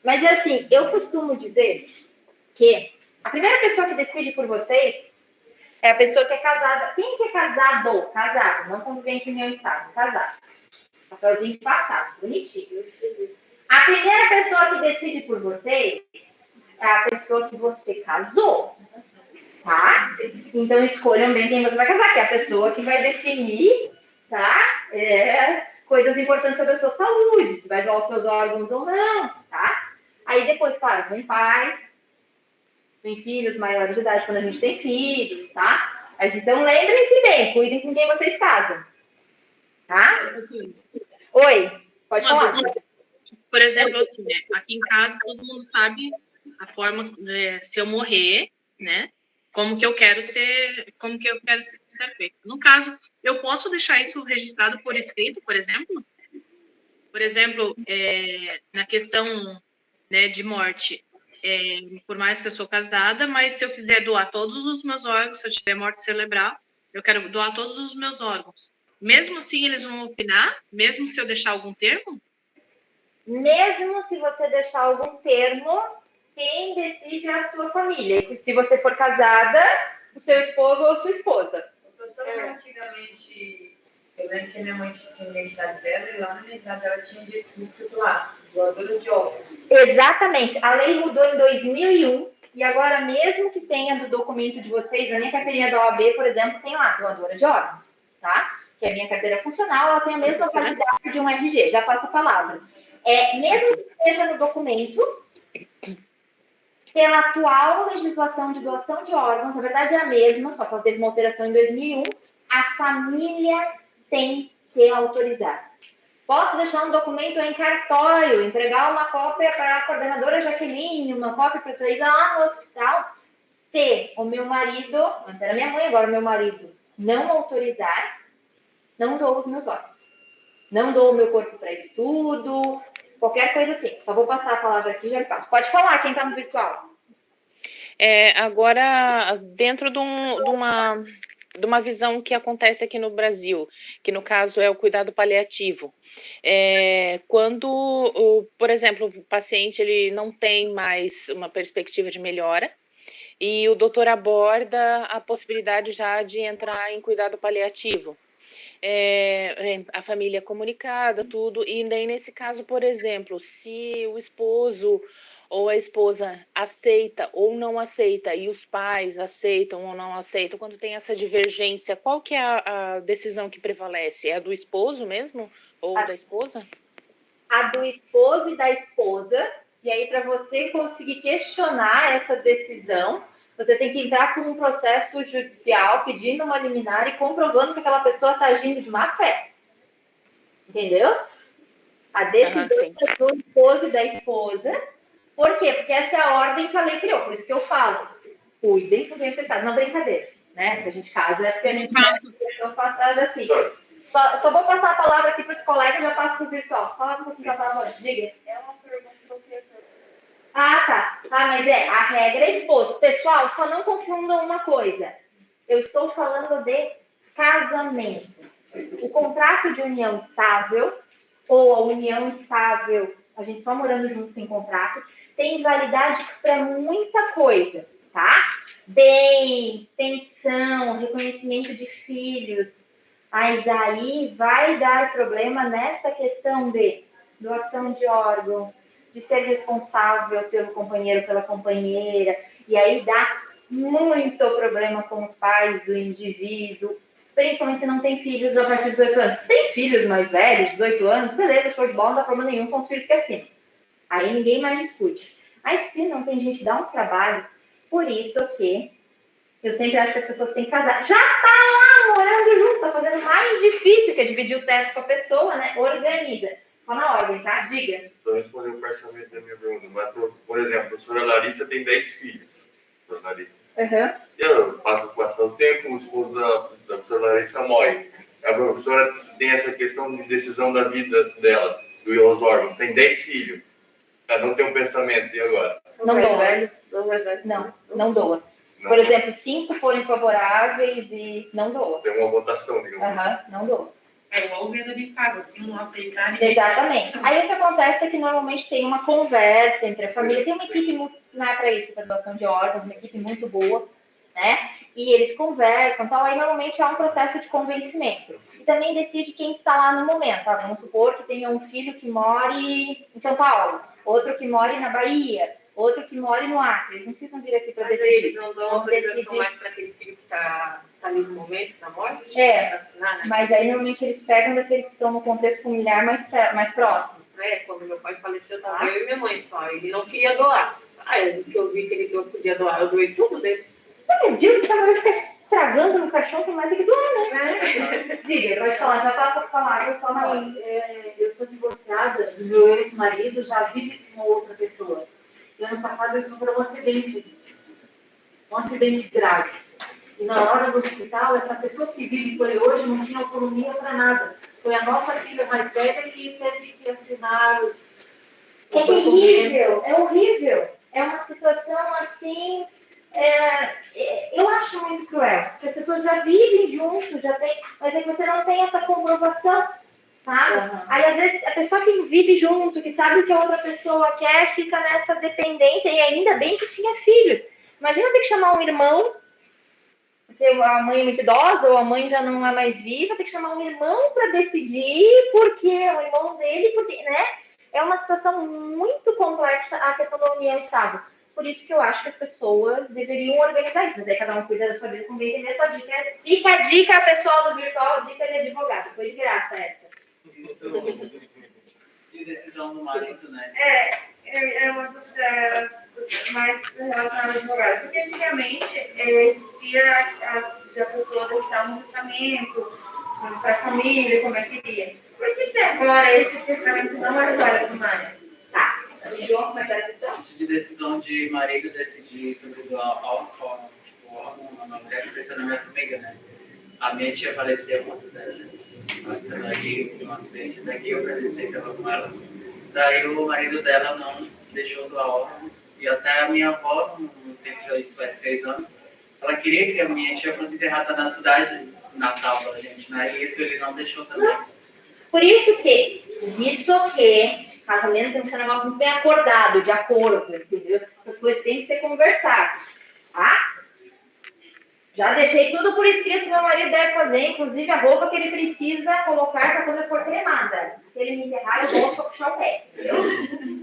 Mas, assim, eu costumo dizer que a primeira pessoa que decide por vocês é a pessoa que é casada. Quem que é casado? Casado, não convivente em união estável, casado. Papelzinho passado, bonitinho. A primeira pessoa que decide por vocês é a pessoa que você casou, tá? Então escolham bem quem você vai casar, que é a pessoa que vai definir, tá? Coisas importantes sobre a sua saúde, se vai doar os seus órgãos ou não, tá? Aí depois, claro, vem pais, vem filhos maiores de idade quando a gente tem filhos, tá? Mas então lembrem-se bem, cuidem com quem vocês casam, tá? Oi, pode falar. Por exemplo, assim, né? Aqui em casa todo mundo sabe a forma, se eu morrer, né? Como que eu quero ser feito. No caso, eu posso deixar isso registrado por escrito, por exemplo? Por exemplo, na questão, né, de morte, por mais que eu sou casada, mas se eu quiser doar todos os meus órgãos, se eu tiver morte cerebral, eu quero doar todos os meus órgãos. Mesmo assim, eles vão opinar? Mesmo se eu deixar algum termo? Mesmo se você deixar algum termo, quem decide é a sua família. Se você for casada, o seu esposo ou a sua esposa. Antigamente, eu lembro que minha mãe tinha a identidade dela e lá na identidade dela tinha escrito lá, doadora de órgãos. Exatamente. A lei mudou em 2001 e agora, mesmo que tenha do documento de vocês, a minha carteirinha da OAB, por exemplo, tem lá, doadora de órgãos, tá? Que é a minha carteira funcional, ela tem a mesma validade de um RG. Já passa a palavra. Mesmo que esteja no documento, pela atual legislação de doação de órgãos, na verdade é a mesma, só que ela teve uma alteração em 2001, a família tem que autorizar. Posso deixar um documento em cartório, entregar uma cópia para a coordenadora Jaqueline, uma cópia para trazer lá no hospital. Se o meu marido, antes era minha mãe, agora o meu marido, não autorizar, não dou os meus órgãos. Não dou o meu corpo para estudo, qualquer coisa assim. Só vou passar a palavra aqui e já me passo. Pode falar, quem está no virtual. Agora, dentro de uma visão que acontece aqui no Brasil, que no caso é o cuidado paliativo. Quando, por exemplo, o paciente ele não tem mais uma perspectiva de melhora, e o doutor aborda a possibilidade já de entrar em cuidado paliativo. A família comunicada, tudo, e daí nesse caso, por exemplo, se o esposo ou a esposa aceita ou não aceita, e os pais aceitam ou não aceitam, quando tem essa divergência, qual que é a decisão que prevalece? É a do esposo mesmo? Ou da esposa? A do esposo e da esposa. E aí, para você conseguir questionar essa decisão, você tem que entrar com um processo judicial pedindo uma liminar e comprovando que aquela pessoa está agindo de má fé. Entendeu? A decisão é do esposo e da esposa. Por quê? Porque essa é a ordem que a lei criou. Por isso que eu falo, cuidem com quem vocês casam. Não, brincadeira. Né? Se a gente casa, é porque a gente não passada assim. Só vou passar a palavra aqui para os colegas, já passo para o virtual. Só um pouquinho a palavra. Diga. É uma pergunta que eu queria fazer. Ah, tá. Ah, mas a regra é esposo. Pessoal, só não confundam uma coisa. Eu estou falando de casamento. O contrato de união estável, ou a união estável, a gente só morando junto sem contrato, tem validade para muita coisa, tá? Bens, pensão, reconhecimento de filhos. Mas aí vai dar problema nessa questão de doação de órgãos, de ser responsável pelo companheiro, pela companheira, e aí dá muito problema com os pais do indivíduo, principalmente se não tem filhos a partir dos 18 anos. Tem filhos mais velhos, 18 anos, beleza, show de bola, não dá problema nenhum, são os filhos que assinam. Aí ninguém mais discute. Mas se não tem gente, dá um trabalho. Por isso que eu sempre acho que as pessoas têm que casar. Já tá lá morando junto, tá fazendo mais difícil, que é dividir o teto com a pessoa, né? Organiza. Só na ordem, tá? Diga. Estou respondendo parcialmente da minha pergunta. Mas, por exemplo, a professora Larissa tem 10 filhos. Professora Larissa. Uhum. Eu passo o tempo, o esposo da professora Larissa morre. A professora tem essa questão de decisão da vida dela, do os órgãos. Tem 10 filhos. Cada um tem um pensamento. E agora? Não doa. Não doa. Por exemplo, 5 forem favoráveis e não doa. Tem uma votação, digamos. Não doa. É igual o medo de casa, se não aceitar... Exatamente. Aí o que acontece é que normalmente tem uma conversa entre a família, tem uma equipe multidisciplinar para isso, para doação de órgãos, uma equipe muito boa, né? E eles conversam, então aí normalmente há um processo de convencimento. E também decide quem está lá no momento. Tá? Vamos supor que tenha um filho que more em São Paulo, outro que more na Bahia, outro que more no Acre. Eles não precisam vir aqui para decidir. Eles não dão autorização mais para aquele filho que está ali no momento da morte? Assinar, né? Mas aí normalmente eles pegam daqueles que estão no contexto familiar mais próximo. Quando meu pai faleceu, estava eu e minha mãe só. Ele não queria doar. Que eu vi que ele podia doar, eu doei tudo dele. Meu Deus do céu, vai ficar estragando no caixão, tem mais é que doar, né? Diga, pode falar, já passa a palavra. Eu sou divorciada, meu ex-marido já vive com outra pessoa. E ano passado ele sofreu um acidente grave. E na hora do hospital, essa pessoa que vive com ele hoje não tinha autonomia para nada. Foi a nossa filha mais velha que teve que assinar o documento. É horrível. É uma situação assim... eu acho muito cruel, porque as pessoas já vivem juntos, mas é que você não tem essa comprovação, sabe? Aí, às vezes, a pessoa que vive junto, que sabe o que a outra pessoa quer, fica nessa dependência, e ainda bem que tinha filhos. Imagina ter que chamar um irmão, porque a mãe é muito idosa, ou a mãe já não é mais viva, ter que chamar um irmão para decidir porque é o irmão dele, porque, né? É uma situação muito complexa a questão da união estável. Por isso que eu acho que as pessoas deveriam organizar isso. Mas aí cada um cuida da sua vida, com bem entender a sua dica. Fica a dica, pessoal do virtual, dica de advogado. Foi de graça essa. De decisão do marido, né? É uma dúvida mais relacionada ao advogado. Porque antigamente existia a pessoa deixar um testamento para a família, como é que iria. Por que agora esse testamento não é válido mais? Tá. João, como é que era a questão? De decisão de marido decidir sobre o órgão, uma mulher que cresceu na minha família, né? A minha tia faleceu com daí um acidente, daqui eu presenciei que estava com ela. Daí o marido dela não deixou doar órgãos, e até a minha avó, no tempo já isso faz 3 anos, ela queria que a minha tia fosse enterrada na cidade natal da gente, né? E isso ele não deixou também. Por isso que casamento tem que ser um negócio muito bem acordado, de acordo, entendeu? As coisas têm que ser conversadas, tá? Já deixei tudo por escrito que meu marido deve fazer, inclusive a roupa que ele precisa colocar para quando eu for cremada. Se ele me enterrar, eu volto para puxar o pé, entendeu?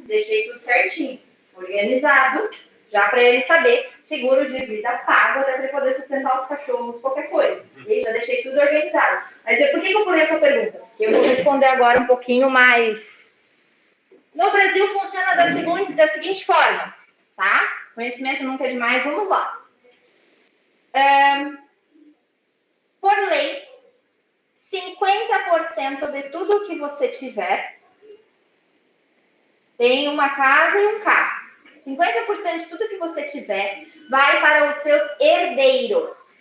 Deixei tudo certinho, organizado, já para ele saber, seguro de vida pago, até para ele poder sustentar os cachorros, qualquer coisa. E já deixei tudo organizado. Mas por que eu pulei essa pergunta? Eu vou responder agora um pouquinho mais. No Brasil funciona da seguinte forma, tá? Conhecimento nunca é demais, vamos lá. Por lei, 50% de tudo que você tiver tem uma casa e um carro. 50% de tudo que você tiver vai para os seus herdeiros.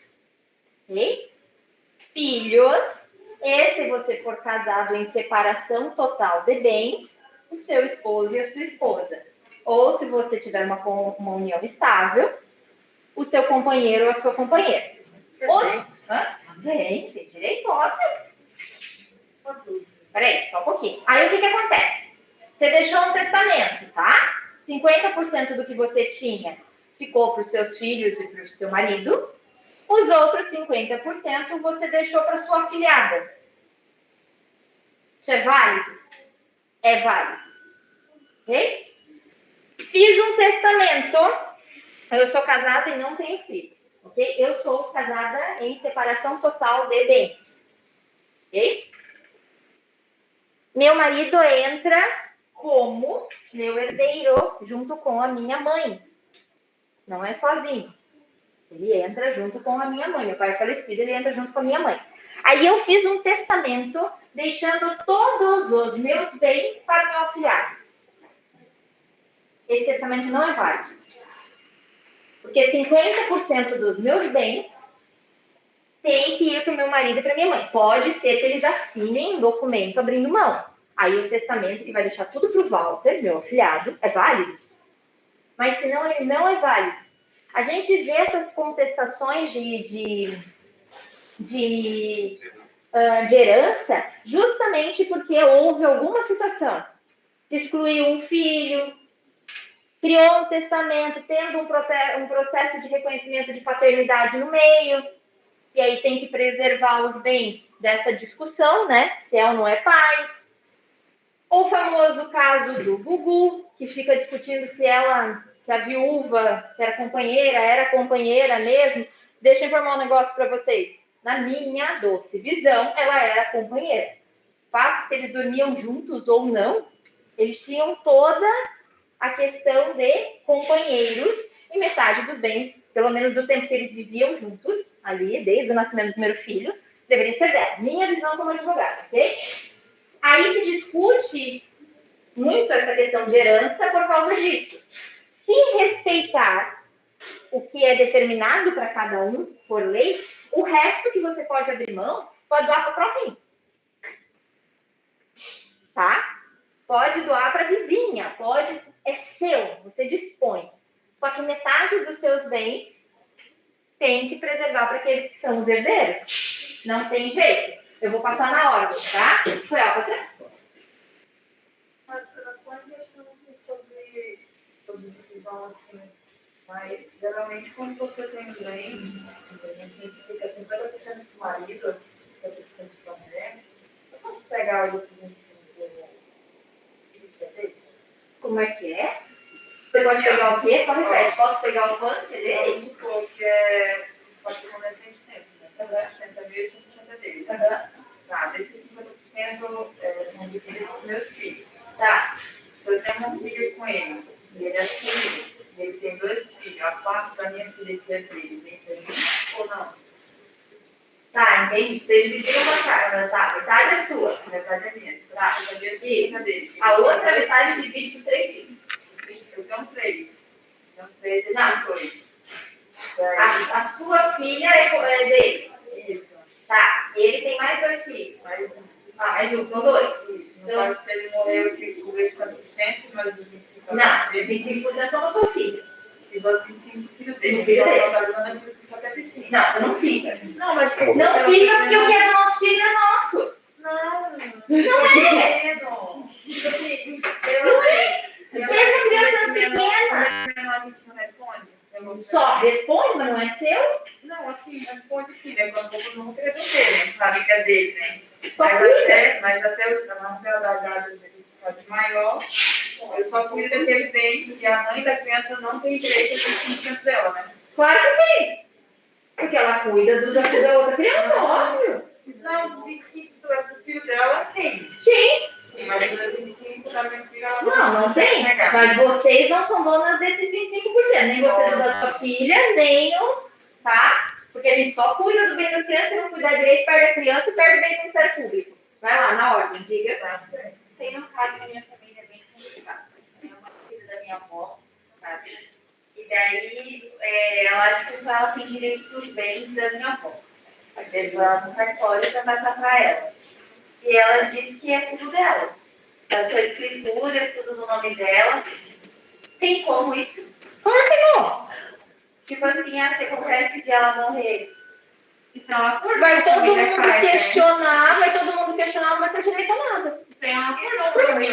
Ok? Filhos, e se você for casado em separação total de bens, o seu esposo e a sua esposa. Ou se você tiver uma união estável, o seu companheiro ou a sua companheira. Tem direito, óbvio. Peraí, só um pouquinho. Aí o que acontece? Você deixou um testamento, tá? 50% do que você tinha ficou para os seus filhos e para o seu marido. Os outros 50% você deixou para sua afilhada. Isso é válido? É válido. Ok? Fiz um testamento. Eu sou casada e não tenho filhos. Ok? Eu sou casada em separação total de bens. Ok? Meu marido entra como meu herdeiro junto com a minha mãe. Não é sozinho. Ele entra junto com a minha mãe. Meu pai é falecido, ele entra junto com a minha mãe. Aí eu fiz um testamento deixando todos os meus bens para o meu afilhado. Esse testamento não é válido. Porque 50% dos meus bens tem que ir para o meu marido e para minha mãe. Pode ser que eles assinem um documento abrindo mão. Aí o testamento que vai deixar tudo para o Walter, meu afilhado, é válido. Mas senão ele não é válido. A gente vê essas contestações de herança justamente porque houve alguma situação. Se excluiu um filho, criou um testamento, tendo um processo de reconhecimento de paternidade no meio, e aí tem que preservar os bens dessa discussão, né? Se é ou não é pai. O famoso caso do Gugu, que fica discutindo se a viúva, que era companheira mesmo. Deixa eu informar um negócio para vocês. Na minha doce visão, ela era companheira. Fato se eles dormiam juntos ou não, eles tinham toda a questão de companheiros e metade dos bens, pelo menos do tempo que eles viviam juntos, ali, desde o nascimento do primeiro filho, deveria ser dela. Minha visão como advogada, ok? Aí se discute muito essa questão de herança por causa disso. Se respeitar o que é determinado para cada um, por lei, o resto que você pode abrir mão, pode doar para o próprio. Tá? Pode doar para a vizinha, é seu, você dispõe. Só que metade dos seus bens tem que preservar para aqueles que são os herdeiros. Não tem jeito. Eu vou passar na ordem, tá? Foi a outra? Sobre divisão assim, mas geralmente quando você tem bem, a gente fica 50% do marido, 50% da mulher, eu posso pegar o outro 25% dele? Como é que é? Você pode pegar o quê? Só repete. Posso pegar o quanto? Vamos supor que é patrimônio 100%, né? 50% é meu e 50% é dele. Tá, desses 50% são divididos com meus filhos. Tá. Se eu tenho um filho com ele, e ele é filho, ele tem 2 filhos, a parte da minha filha que é dele, vem pra mim ou não? Tá, entendi. Vocês dividiram uma casa, tá? Metade é sua. Metade é minha. Tá. Isso. Dele. A outra metade divide com os 3 filhos. Eu tenho 3. Então 3 Não. 2. A sua filha é dele. Isso. Tá. E ele tem mais 2 filhos. Mais um, são 2. Isso. No caso, se ele morreu, eu fico com 50%, mas os 25%. Não, os 25% são da sua filha. E os 25% filho dele. Filho dele. Então, só que é piscina. Não, você não fica. Não, mas não fica porque o que é do nosso filho é nosso. Não é. Não é. Mesmo criança pequena. A gente não responde. Só responde, mas não é seu? Não, assim, responde sim, né? Quando eu não quero responder, né? Na amiga dele, né? Só mas até a maior dele ficar de maior, eu só cuido daquele bem e a mãe da criança não tem direito a 25% dela, né? Claro que tem. Porque ela cuida da outra criança, óbvio. Não, 25 do filho dela tem. Sim. Sim, mas o 25 da minha filha ela Não tem. negar. Mas vocês não são donas desses 25%. Nem você do da sua filha, nem o... Tá? Porque a gente só cuida do bem das crianças, se não cuidar direito, perde a criança e perde o bem do Ministério Público. Vai lá, na ordem, diga. Tem um caso na minha família bem complicado. Tem uma filha da minha avó, sabe? E daí, ela acha que só ela tem direito dos bens da minha avó. Levou ela no cartório para passar para ela. E ela disse que é tudo dela. A sua escritura, é tudo no nome dela. Tem como isso? Claro que não. Tipo assim, se acontece de ela morrer. Então, vai todo mundo questionar, não vai ter direito a nada. Tem uma Problema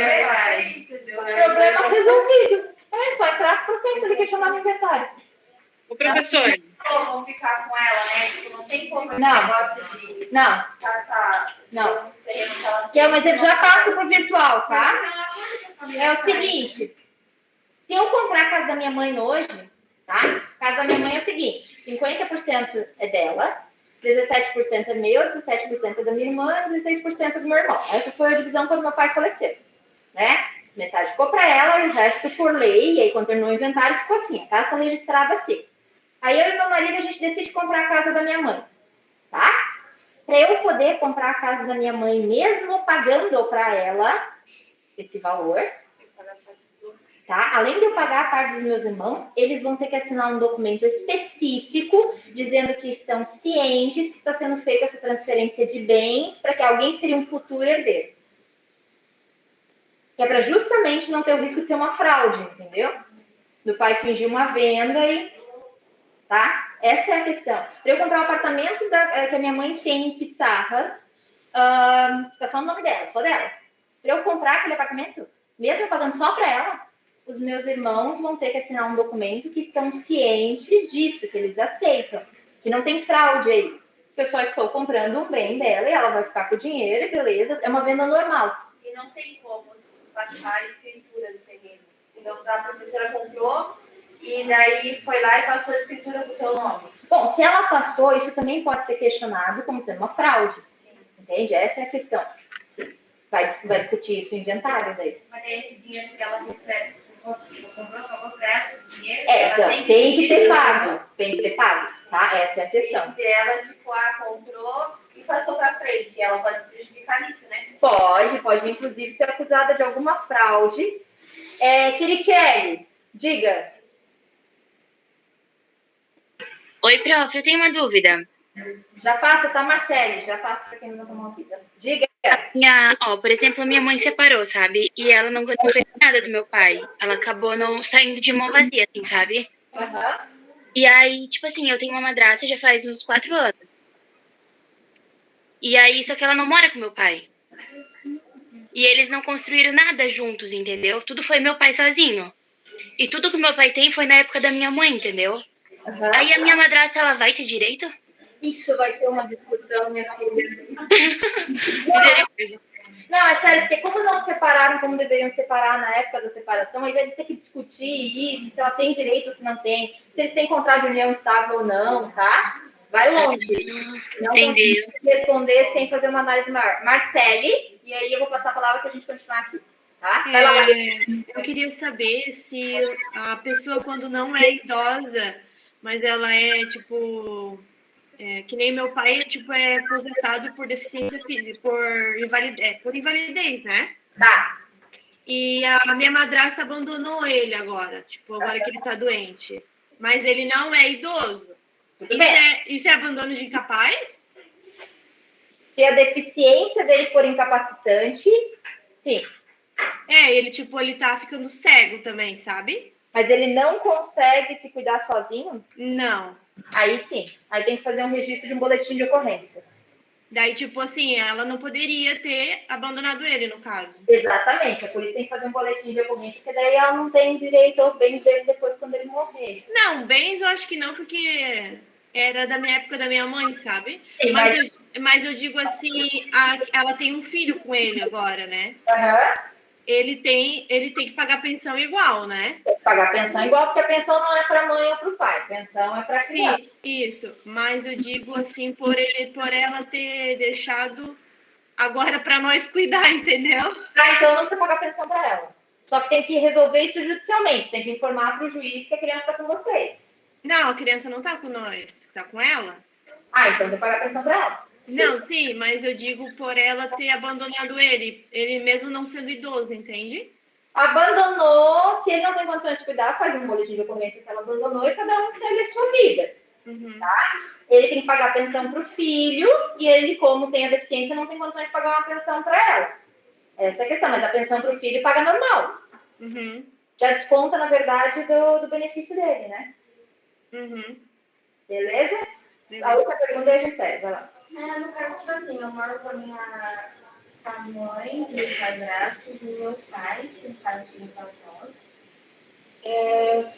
resolvido. É só entrar no processo de questionar o inventário. O professor. Como ficar com ela, né? Tipo, não tem como esse Não. negócio de Não, passar não. um terreno que ela Mas ele já passa pro virtual, tá? É o seguinte. Se eu comprar a casa da minha mãe hoje, tá? A casa da minha mãe é o seguinte. 50% é dela. 17% é meu, 17% é da minha irmã e 16% é do meu irmão. Essa foi a divisão quando meu pai faleceu, né? Metade ficou para ela e o resto por lei. E aí, quando terminou o inventário, ficou assim. A casa está registrada assim. Aí, eu e meu marido, a gente decide comprar a casa da minha mãe, tá? Para eu poder comprar a casa da minha mãe, mesmo pagando para ela esse valor, tá? Além de eu pagar a parte dos meus irmãos, eles vão ter que assinar um documento específico dizendo que estão cientes que está sendo feita essa transferência de bens para que alguém seria um futuro herdeiro. Que é para justamente não ter o risco de ser uma fraude, entendeu? Do pai fingir uma venda e... Tá? Essa é a questão. Para eu comprar o apartamento que a minha mãe tem em Pissarras, fica só no nome dela, só dela. Para eu comprar aquele apartamento, mesmo pagando só para ela, os meus irmãos vão ter que assinar um documento que estão cientes disso, que eles aceitam, que não tem fraude aí. Que eu só estou comprando um bem dela e ela vai ficar com o dinheiro e beleza, é uma venda normal. E não tem como passar a escritura do terreno. Então, a professora comprou e daí foi lá e passou a escritura pro teu nome. Bom, se ela passou, isso também pode ser questionado como sendo uma fraude. Entende? Essa é a questão. Vai discutir isso no inventário daí. Mas é esse dinheiro que ela recebe, se comprou, pagou pra ela esse dinheiro, Então, tem que ter pago. Tem que ter pago, tá? Essa é a questão. E se ela, tipo, comprou e passou pra frente, ela pode se justificar nisso, né? Pode inclusive ser acusada de alguma fraude. Kiritiele, diga. Oi, prof, eu tenho uma dúvida. Já passo, tá, Marcele? Já passo para quem não tomou a vida. Diga. Por exemplo, a minha mãe separou, sabe? E ela não fez nada do meu pai. Ela acabou não saindo de mão vazia, assim, sabe? Uhum. E aí, tipo assim, eu tenho uma madrasta já faz uns 4 anos. E aí, só que ela não mora com meu pai. E eles não construíram nada juntos, entendeu? Tudo foi meu pai sozinho. E tudo que meu pai tem foi na época da minha mãe, entendeu? Uhum. Aí a minha madrasta, ela vai ter direito? Isso vai ser uma discussão, minha filha. Não, é sério, porque como não separaram como deveriam separar na época da separação, aí vai ter que discutir isso, se ela tem direito ou se não tem, se eles têm contrato de união estável ou não, tá? Vai longe. Não Entendeu? Responder sem fazer uma análise maior. Marcele, e aí eu vou passar a palavra para a gente continuar aqui. Tá? Vai lá. Eu queria saber se a pessoa, quando não é idosa, mas ela é, tipo... que nem meu pai, tipo, é aposentado por deficiência física, por invalidez, né? Tá. E a minha madrasta abandonou ele agora, tipo, agora que ele tá doente. Mas ele não é idoso. Isso é abandono de incapaz? Se a deficiência dele for incapacitante, sim. Ele tá ficando cego também, sabe? Mas ele não consegue se cuidar sozinho? Não. Aí sim. Aí tem que fazer um registro de um boletim de ocorrência. Daí, tipo assim, ela não poderia ter abandonado ele, no caso. Exatamente. A polícia tem que fazer um boletim de ocorrência, porque daí ela não tem direito aos bens dele depois quando ele morrer. Não, bens eu acho que não, porque era da minha época da minha mãe, sabe? Sim, mas eu digo assim, ela tem um filho com ele agora, né? Aham. ele tem que pagar pensão igual, né? Pagar pensão igual, porque a pensão não é para mãe ou para o pai, a pensão é para criança. Sim, isso. Mas eu digo assim, por ela ter deixado agora para nós cuidar, entendeu? Então não precisa pagar pensão para ela. Só que tem que resolver isso judicialmente, tem que informar para o juiz que a criança está com vocês. Não, a criança não tá com nós, tá com ela? Então tem que pagar pensão para ela. Não, sim, mas eu digo por ela ter abandonado ele mesmo não sendo idoso, entende? Abandonou, se ele não tem condições de cuidar, faz um boletim de ocorrência que ela abandonou e cada um segue a sua vida. Tá? Ele tem que pagar a pensão para o filho e ele, como tem a deficiência, não tem condições de pagar uma pensão para ela. Essa é a questão, mas a pensão para o filho paga normal. Já desconta, na verdade, do benefício dele, né? Beleza? A outra pergunta aí a gente segue, vai lá. No caso, tipo assim, eu moro com a minha mãe, meu padrasto, e meu pai, que no caso filhos avós.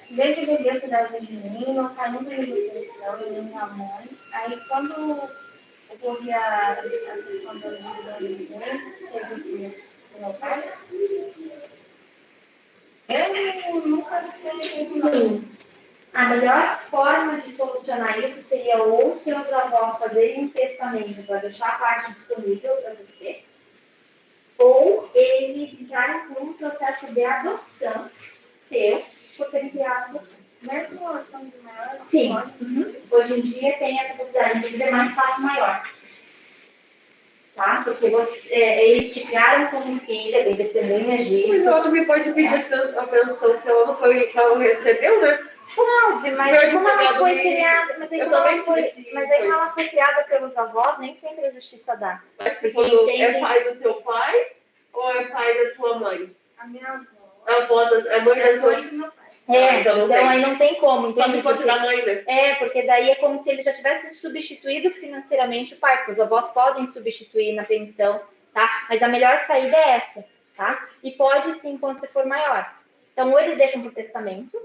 Desde bebê cuidava de mim, meu pai nunca me deu atenção, e minha mãe. Aí quando houve a questão da vida, sempre com meu pai, eu nunca tenho. Sim. A melhor forma de solucionar isso seria ou seus avós fazerem um testamento para deixar a parte disponível para você, ou eles entrarem com um processo de adoção seu por terem criado você. Mesmo nós somos maiores? Sim. Hoje em dia tem essa possibilidade, inclusive é mais fácil maior. Tá? Porque eles te criaram como filha, tem testemunhas disso. Mas o outro me pode pedir a pensão que ela não recebeu, né? Pode, mas como ela foi criada, mas aí como ela foi criada pelos avós, nem sempre a justiça dá. Mas se for é pai do teu pai ou é pai da tua mãe? A minha avó. A avó a mãe da tua mãe. Então aí não tem como, entende? Só se fosse da mãe, né? Porque daí é como se ele já tivesse substituído financeiramente o pai, porque os avós podem substituir na pensão, tá? Mas a melhor saída é essa, tá? E pode sim quando você for maior. Então, ou eles deixam por testamento,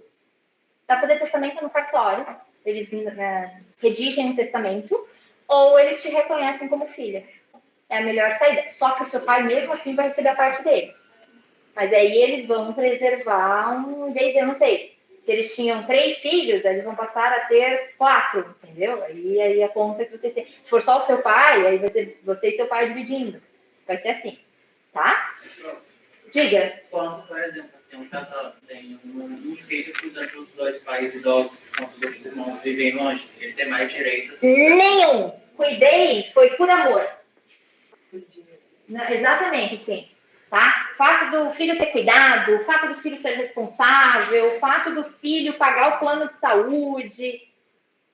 para fazer testamento no cartório, eles redigem um testamento, ou eles te reconhecem como filha. É a melhor saída. Só que o seu pai, mesmo assim, vai receber a parte dele. Mas aí eles vão preservar eu não sei, se eles tinham 3 filhos, eles vão passar a ter 4, entendeu? Aí a conta que vocês têm. Se for só o seu pai, aí vai ser você e seu pai dividindo. Vai ser assim, tá? Diga. Quando, por exemplo, um casal tem um filho cuidando dos 2 pais idosos, quando os outros irmãos vivem longe, ele tem mais direitos? Nenhum. Cuidei, foi por amor. Não, exatamente, sim. Tá? O fato do filho ter cuidado, o fato do filho ser responsável, o fato do filho pagar o plano de saúde,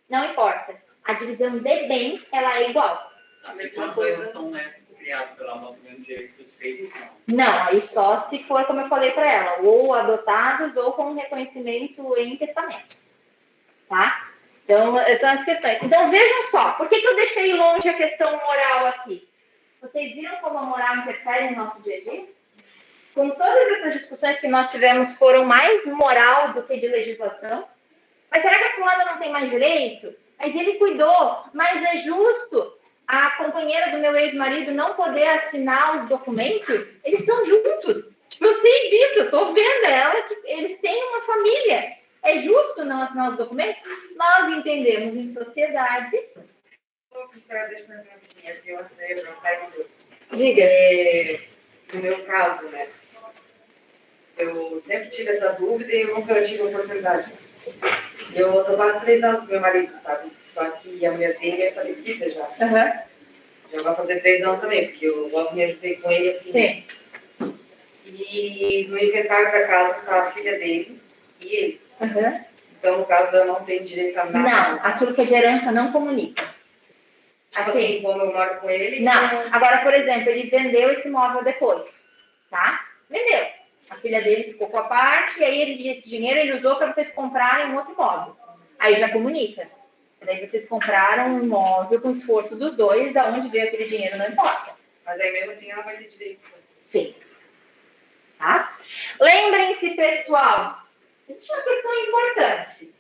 não importa. A divisão de bens, ela é igual. A mesma coisa são netos criados pela mão do mesmo jeito que os filhos, não, aí só se for, como eu falei para ela, ou adotados ou com reconhecimento em testamento. Tá? Então, são as questões. Então, vejam só, por que eu deixei longe a questão moral aqui? Vocês viram como a moral interfere no nosso dia a dia? Com todas essas discussões que nós tivemos foram mais moral do que de legislação. Mas será que a fulana não tem mais direito? Mas ele cuidou. Mas é justo a companheira do meu ex-marido não poder assinar os documentos? Eles estão juntos. Tipo, eu sei disso, eu tô vendo ela que eles têm uma família. É justo não assinar os documentos? Nós entendemos em sociedade. Professora, deixa eu perguntar uma coisinha que eu anotei para o pai do. Diga. No meu caso, né? Eu sempre tive essa dúvida e eu nunca tive a oportunidade. Eu tô quase 3 anos com meu marido, sabe? Só que a mulher dele é falecida já. Já vai fazer 3 anos também, porque eu logo me ajudei com ele assim. Sim. E no inventário da casa tá a filha dele e ele. Então, no caso, eu não tenho direito a nada. Não, aquilo que é de herança não comunica. Tipo assim, como eu moro com ele. Não. Agora, por exemplo, ele vendeu esse imóvel depois, tá? Vendeu. A filha dele ficou com a parte, e aí esse dinheiro ele usou para vocês comprarem um outro imóvel. Aí já comunica. Daí vocês compraram um imóvel com esforço dos dois, da onde veio aquele dinheiro não importa. Mas aí mesmo assim ela vai ter direito. Sim. Tá? Lembrem-se, pessoal, existe uma questão importante.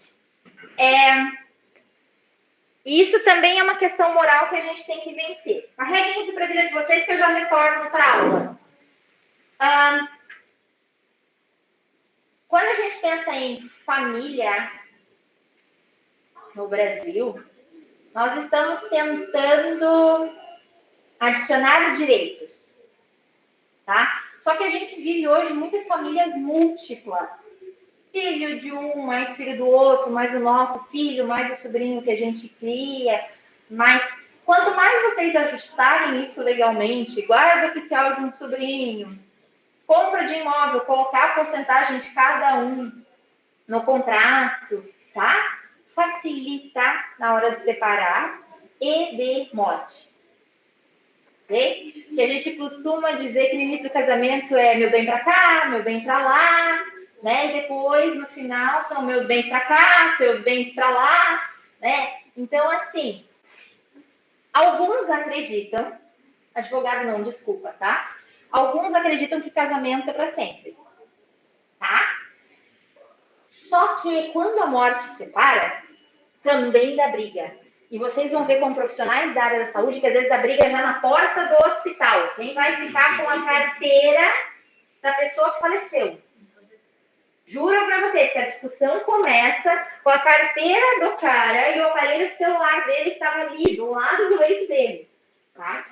Isso também é uma questão moral que a gente tem que vencer. Carreguem isso para a vida de vocês que eu já retorno para a aula. pensa em família no Brasil, nós estamos tentando adicionar direitos, tá? Só que a gente vive hoje muitas famílias múltiplas. Filho de um, mais filho do outro, mais o nosso filho, mais o sobrinho que a gente cria, mais... Quanto mais vocês ajustarem isso legalmente, guarda oficial de um sobrinho, compra de imóvel, colocar a porcentagem de cada um no contrato, tá? Facilita na hora de separar e de morte. Ok? Que a gente costuma dizer que no início do casamento é meu bem para cá, meu bem para lá, né? E depois, no final, são meus bens para cá, seus bens para lá, né? Então, assim, alguns acreditam, advogado não, desculpa, tá? Alguns acreditam que casamento é para sempre, tá? Só que quando a morte separa, também dá briga. E vocês vão ver com profissionais da área da saúde que às vezes a briga é já na porta do hospital. Quem vai ficar com a carteira da pessoa que faleceu? Juro para vocês que a discussão começa com a carteira do cara e o aparelho celular dele que estava ali, do lado do leito dele. Tá?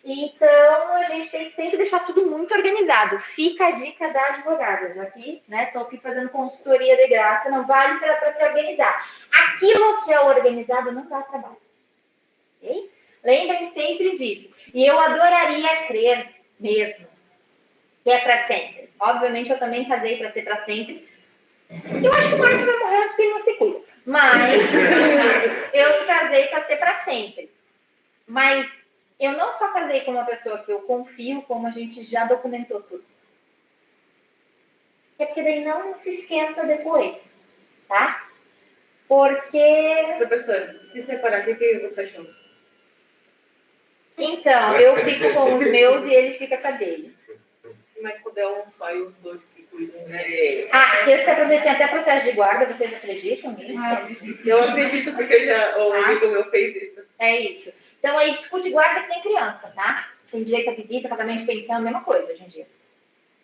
Então, a gente tem que sempre deixar tudo muito organizado. Fica a dica da advogada, já que estou aqui fazendo consultoria de graça, não vale para se organizar. Aquilo que é organizado não dá trabalho. Okay? Lembrem sempre disso. E eu adoraria crer mesmo que é para sempre. Obviamente, eu também casei para ser para sempre. Eu acho que o Márcio vai morrer antes que ele não se cuida. Mas eu casei para ser para sempre. Mas eu não só casei com uma pessoa que eu confio, como a gente já documentou tudo. É porque daí não se esquenta depois, tá? Porque... Professor, se separar, o que você achou? Então, eu fico com os meus e ele fica com a dele. Mas quando é um só e os dois que cuidam, né? Se eu disser pra vocês, tem até processo de guarda, vocês acreditam nisso? Eu acredito porque o amigo meu fez isso. É isso. Então, aí discute guarda que tem criança, tá? Tem direito à visita, pagamento de pensão, a mesma coisa hoje em dia.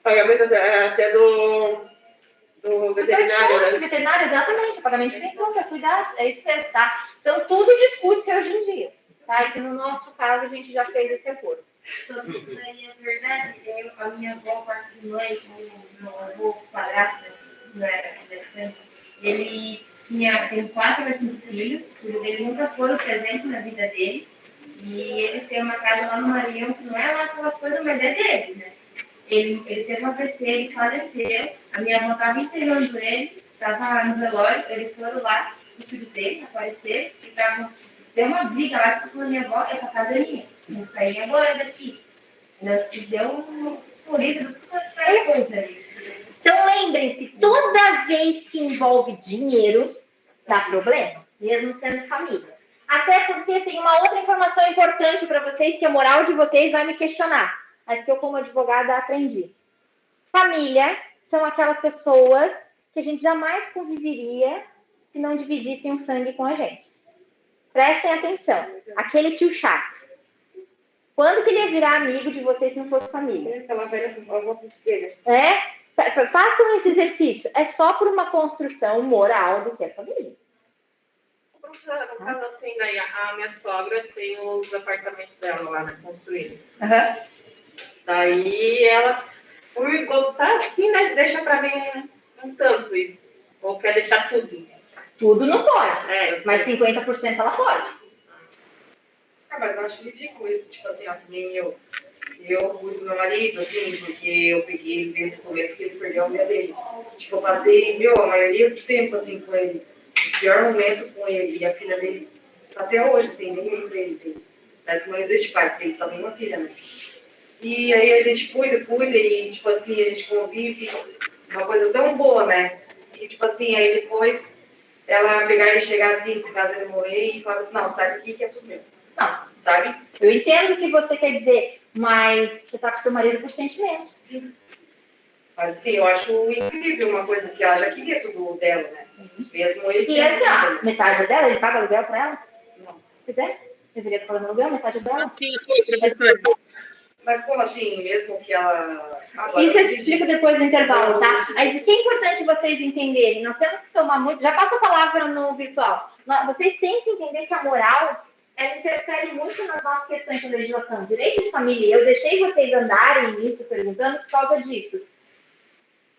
Pagamento até do veterinário, né? Veterinário, exatamente. Pagamento de pensão, para cuidar, é isso mesmo, tá? Então, tudo discute-se hoje em dia. Tá? E que no nosso caso, a gente já fez esse acordo. Isso daí é verdade. A minha avó, parte de mãe, meu avô padrasto, ele tem 4 ou 5 filhos, filhos dele nunca foram presentes na vida dele, e ele tem uma casa lá no Maranhão que não é lá aquelas coisas, mas é dele, né? Ele teve uma AVC, ele faleceu, a minha avó estava internando ele, estava no velório, eles foram lá, os filhos dele apareceram, e deu uma briga lá, que falou, minha avó, essa casa é minha, não sair agora daqui. Nós se deu um corrido do coisa ali. Então, lembrem-se, toda vez que envolve dinheiro, dá problema, mesmo sendo família. Até porque tem uma outra informação importante para vocês, que a moral de vocês vai me questionar, mas que eu, como advogada, aprendi. Família são aquelas pessoas que a gente jamais conviveria se não dividissem o sangue com a gente. Prestem atenção, aquele tio chato. Quando que ele ia virar amigo de vocês se não fosse família? Aquela velha avó dele. Façam esse exercício. É só por uma construção moral do que é família. No caso, assim, né, a minha sogra tem os apartamentos dela lá, né, construídos. Uhum. Daí ela, por gostar, assim, né, deixa pra mim um tanto, ou quer deixar tudo. Tudo não pode, mas sei. 50% ela pode. Mas eu acho ridículo isso, tipo assim, que nem eu cuido do meu marido, assim, porque eu peguei ele desde o começo que ele perdeu a mulher dele. Tipo, eu passei, a maioria do tempo, assim, com ele. O pior momento com ele. E a filha dele, até hoje, assim, nem lembro dele. Parece que não existe pai, porque ele só tem uma filha, né? E aí a gente cuida, e, tipo assim, a gente convive. Uma coisa tão boa, né? E, tipo assim, aí depois ela pegar e chegar assim, se caso ele morrer, e falar assim, não, sai daqui que é tudo meu. Não, sabe? Eu entendo o que você quer dizer, mas você tá com seu marido por sentimento. Sim. Mas assim, eu acho incrível uma coisa que ela já queria tudo dela, né? Mesmo ele. E assim, metade é dela? Ele paga aluguel pra ela? Não. Pois é, deveria estar pagando aluguel, metade é dela. Mas como assim, mesmo que ela Isso eu te explico depois do intervalo, tá? Mas o que é importante vocês entenderem? Nós temos que tomar muito... Já passa a palavra no virtual. Vocês têm que entender que a moral, ela interfere muito nas nossas questões de legislação. Direito de família, eu deixei vocês andarem nisso perguntando por causa disso.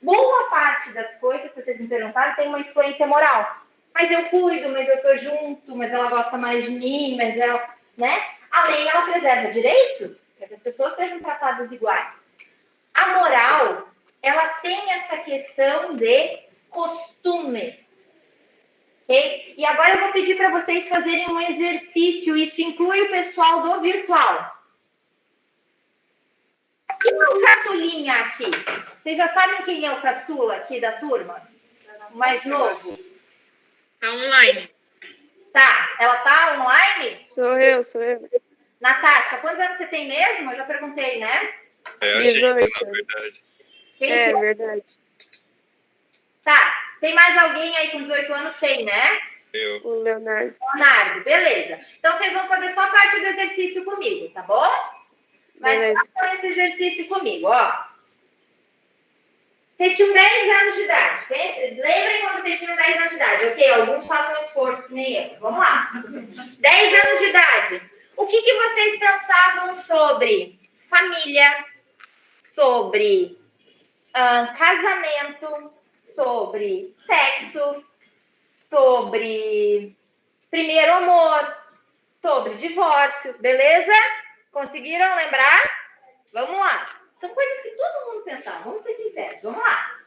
Boa parte das coisas que vocês me perguntaram tem uma influência moral. Mas eu cuido, mas eu tô junto, mas ela gosta mais de mim, mas ela... né? A lei, ela preserva direitos para que as pessoas sejam tratadas iguais. A moral, ela tem essa questão de costume. Okay? E agora eu vou pedir para vocês fazerem um exercício. Isso inclui o pessoal do virtual. E o caçulinha aqui? Vocês já sabem quem é o caçula aqui da turma? O mais novo? Tá online. Tá. Ela tá online? Sou eu. Natasha, quantos anos você tem mesmo? Eu já perguntei, né? 18. Na verdade. Verdade. Tá. Tem mais alguém aí com 18 anos? Tem, né? Eu. O Leonardo. Leonardo, beleza. Então, vocês vão fazer só parte do exercício comigo, tá bom? Mas façam esse exercício comigo, ó. Vocês tinham 10 anos de idade. Lembrem quando vocês tinham 10 anos de idade. Ok, alguns façam esforço, que nem eu. Vamos lá. 10 anos de idade. O que vocês pensavam sobre família, sobre casamento, sobre sexo, sobre primeiro amor, sobre divórcio, beleza? Conseguiram lembrar? Vamos lá. São coisas que todo mundo pensava, vamos ser sinceros, vamos lá.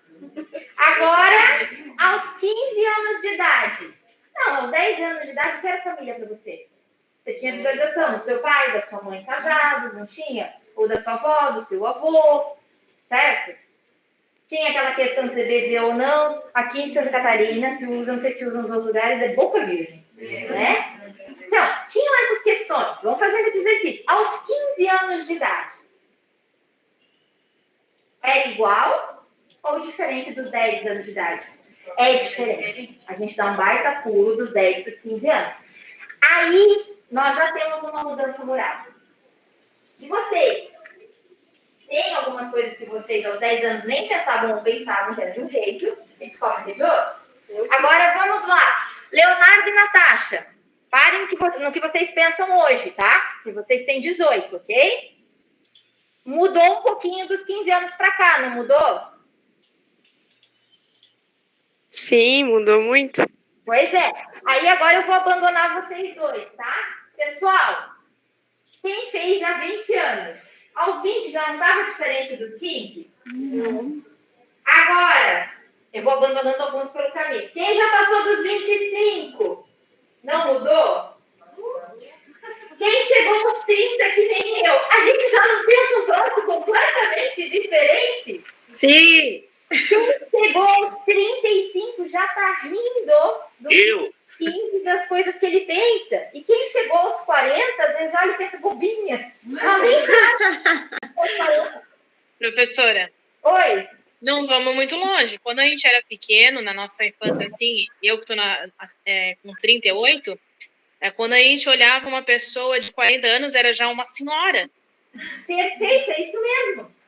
Agora, aos 15 anos de idade. Não, aos 10 anos de idade, o que era família para você? Você tinha visualização do seu pai, da sua mãe casados, não tinha? Ou da sua avó, do seu avô, certo? Tinha aquela questão de você beber ou não. Aqui em Santa Catarina, se usa, não sei se usam nos outros lugares, é boca virgem, né? Então, tinham essas questões. Vamos fazer esse exercício. Aos 15 anos de idade, é igual ou diferente dos 10 anos de idade? É diferente. A gente dá um baita pulo dos 10 para os 15 anos. Aí, nós já temos uma mudança moral. E vocês? Tem algumas coisas que vocês, aos 10 anos, nem pensavam ou pensavam que era de um jeito, e descobrem que é de outro? Agora, vamos lá. Leonardo e Natasha, parem no que vocês pensam hoje, tá? Que vocês têm 18, ok? Mudou um pouquinho dos 15 anos para cá, não mudou? Sim, mudou muito. Pois é. Aí agora eu vou abandonar vocês dois, tá? Pessoal, quem fez já 20 anos? Aos 20 já não estava diferente dos 15? Não. Agora, eu vou abandonando alguns pelo caminho. Quem já passou dos 25? Não mudou? Quem chegou nos 30 que nem eu? A gente já não pensa um troço completamente diferente? Sim! Quem chegou aos 35 já tá rindo dos 15 das coisas que ele pensa. E quem chegou aos 40, às vezes olha e pensa bobinha. Professora. Oi. Não vamos muito longe. Quando a gente era pequeno, na nossa infância, assim, eu que estou com 38, quando a gente olhava uma pessoa de 40 anos, era já uma senhora. Perfeito, é isso mesmo.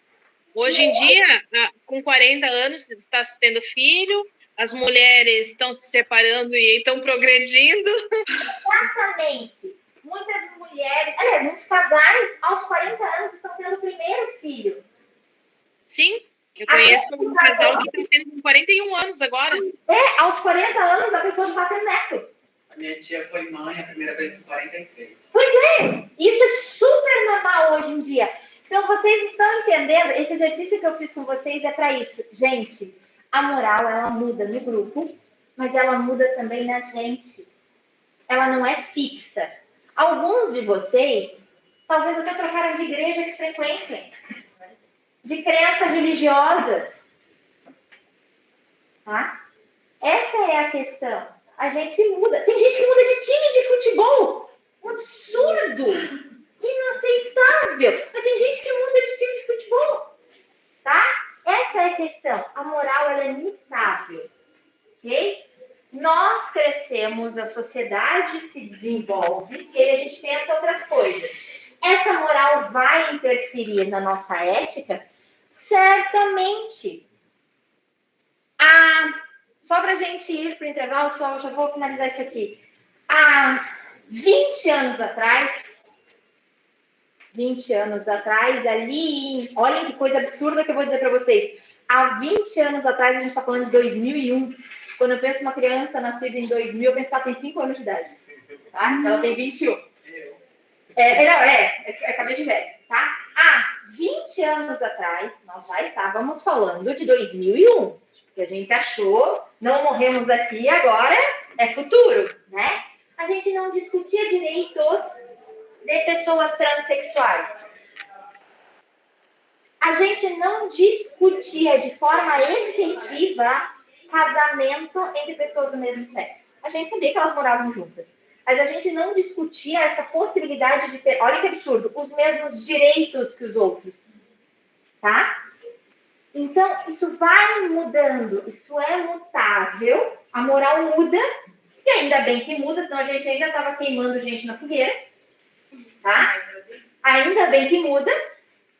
Hoje em dia, com 40 anos, está se tendo filho, as mulheres estão se separando e estão progredindo. Exatamente. Muitas mulheres, aliás, muitos casais, aos 40 anos, estão tendo o primeiro filho. Sim, eu conheço um casal que está tendo com 41 anos agora. Aos 40 anos, a pessoa já está tendo neto. A minha tia foi mãe a primeira vez com 43. Pois é, isso é super normal hoje em dia. Então, vocês estão entendendo? Esse exercício que eu fiz com vocês é para isso. Gente, a moral, ela muda no grupo, mas ela muda também na gente. Ela não é fixa. Alguns de vocês, talvez até trocaram de igreja que frequentem, de crença religiosa. Tá? Essa é a questão. A gente muda. Tem gente que muda de time de futebol. Um absurdo. Inaceitável. Mas tem gente que muda de time de futebol. Tá? Essa é a questão. A moral, ela é imutável. Ok? Nós crescemos, a sociedade se desenvolve e a gente pensa outras coisas. Essa moral vai interferir na nossa ética? Certamente. Só para a gente ir para o intervalo, já vou finalizar isso aqui. Há 20 anos atrás, ali, olhem que coisa absurda que eu vou dizer para vocês. Há 20 anos atrás, a gente está falando de 2001. Quando eu penso em uma criança nascida em 2000, eu penso que ela tem 5 anos de idade. Tá? Ela tem 21. Acabei de ver, tá? Há 20 anos atrás, nós já estávamos falando de 2001. Porque a gente achou, não morremos aqui, agora é futuro, né? A gente não discutia direitos de pessoas transexuais. A gente não discutia de forma efetiva casamento entre pessoas do mesmo sexo. A gente sabia que elas moravam juntas. Mas a gente não discutia essa possibilidade de ter, olha que absurdo, os mesmos direitos que os outros. Tá? Então, isso vai mudando, isso é mutável, a moral muda, e ainda bem que muda, senão a gente ainda estava queimando gente na fogueira, tá? Ainda bem que muda,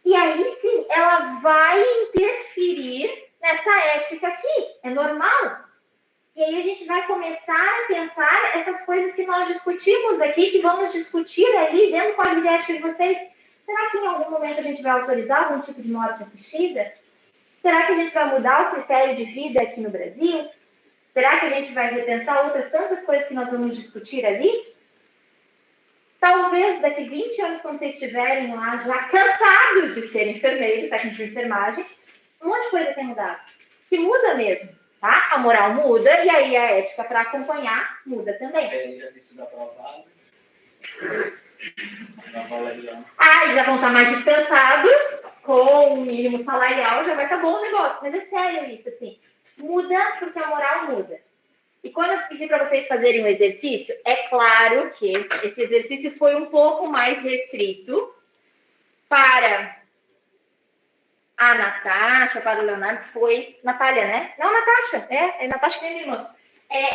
e aí sim, ela vai interferir nessa ética aqui, é normal. E aí a gente vai começar a pensar essas coisas que nós discutimos aqui, que vamos discutir ali dentro do código de ética de vocês. Será que em algum momento a gente vai autorizar algum tipo de morte assistida? Será que a gente vai mudar o critério de vida aqui no Brasil? Será que a gente vai repensar outras tantas coisas que nós vamos discutir ali? Talvez daqui 20 anos, quando vocês estiverem lá já cansados de ser enfermeiros, técnicos de enfermagem, um monte de coisa tem mudado. Que muda mesmo, tá? A moral muda e aí a ética para acompanhar muda também. E já vão estar mais descansados, com o mínimo salarial, já vai estar bom o negócio. Mas é sério isso, assim. Muda porque a moral muda. E quando eu pedi para vocês fazerem um exercício, é claro que esse exercício foi um pouco mais restrito para a Natasha, para o Leonardo, foi... Natália, né? Não, Natasha. É Natasha que é minha irmã.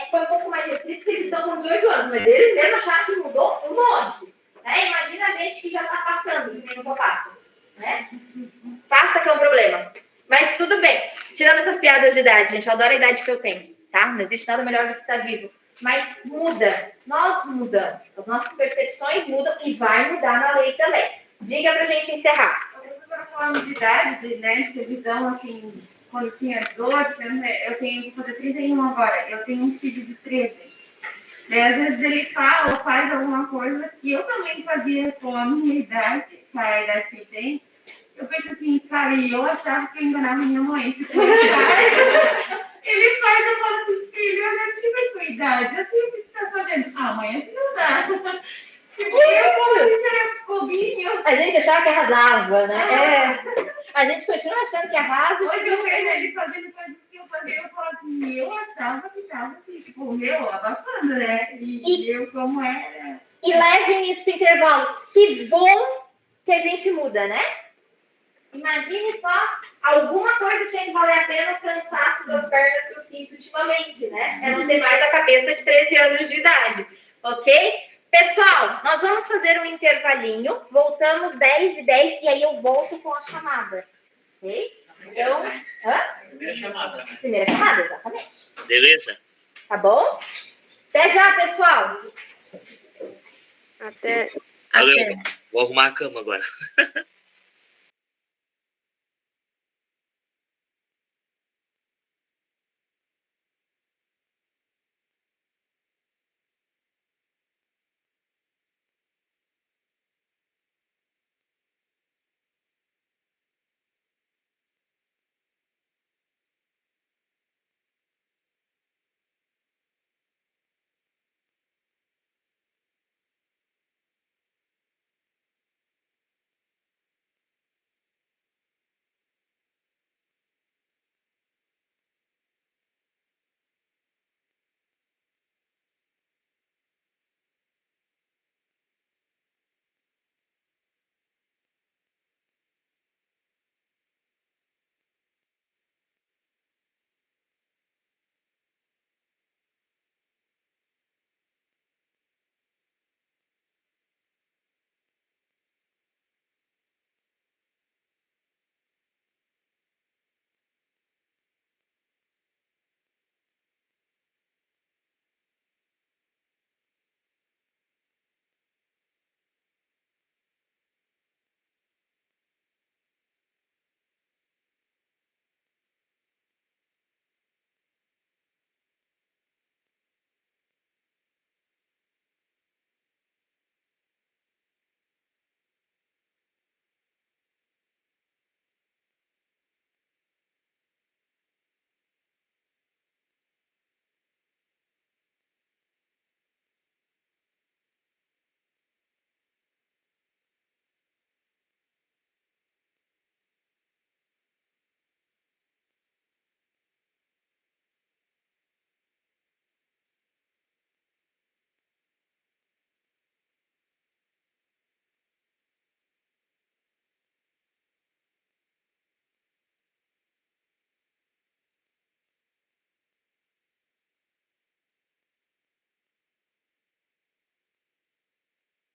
Foi um pouco mais restrito porque eles estão com 18 anos, mas eles mesmo acharam que mudou um monte. Né? Imagina a gente que já está passando, que não passa. Né? Passa que é um problema. Mas tudo bem. Tirando essas piadas de idade, gente, eu adoro a idade que eu tenho. Tá? Não existe nada melhor do que estar vivo. Mas muda. Nós mudamos. As nossas percepções mudam e vai mudar na lei também. Diga pra gente encerrar. Falando de idade, né, de televisão, assim, quando tinha 18, eu tenho, vou fazer 31 agora, eu tenho um filho de 13. E às vezes ele fala ou faz alguma coisa que eu também fazia com a minha idade, com a idade que ele tem. Eu penso assim, cara, e eu achava que eu enganava minha mãe. Tipo, ele faz, eu falo assim, filho, eu já tive tua idade, eu sei o que você tá fazendo. Mãe, assim não dá. A gente achava que arrasava, né? A gente continua achando que arrasa. Hoje eu vejo ele fazendo coisas que eu fazia, eu falo assim, eu achava que estava assim, tipo, abafando, né? E eu como era. E levem isso pro intervalo. Que bom que a gente muda, né? Imagine só, alguma coisa tinha que valer a pena o cansaço das pernas que eu sinto ultimamente, né? É não ter mais a cabeça de 13 anos de idade, ok? Pessoal, nós vamos fazer um intervalinho, voltamos 10h10 e aí eu volto com a chamada, ok? Então, Primeira chamada, né? Primeira chamada, exatamente. Beleza? Tá bom? Até já, pessoal! Valeu. Vou arrumar a cama agora.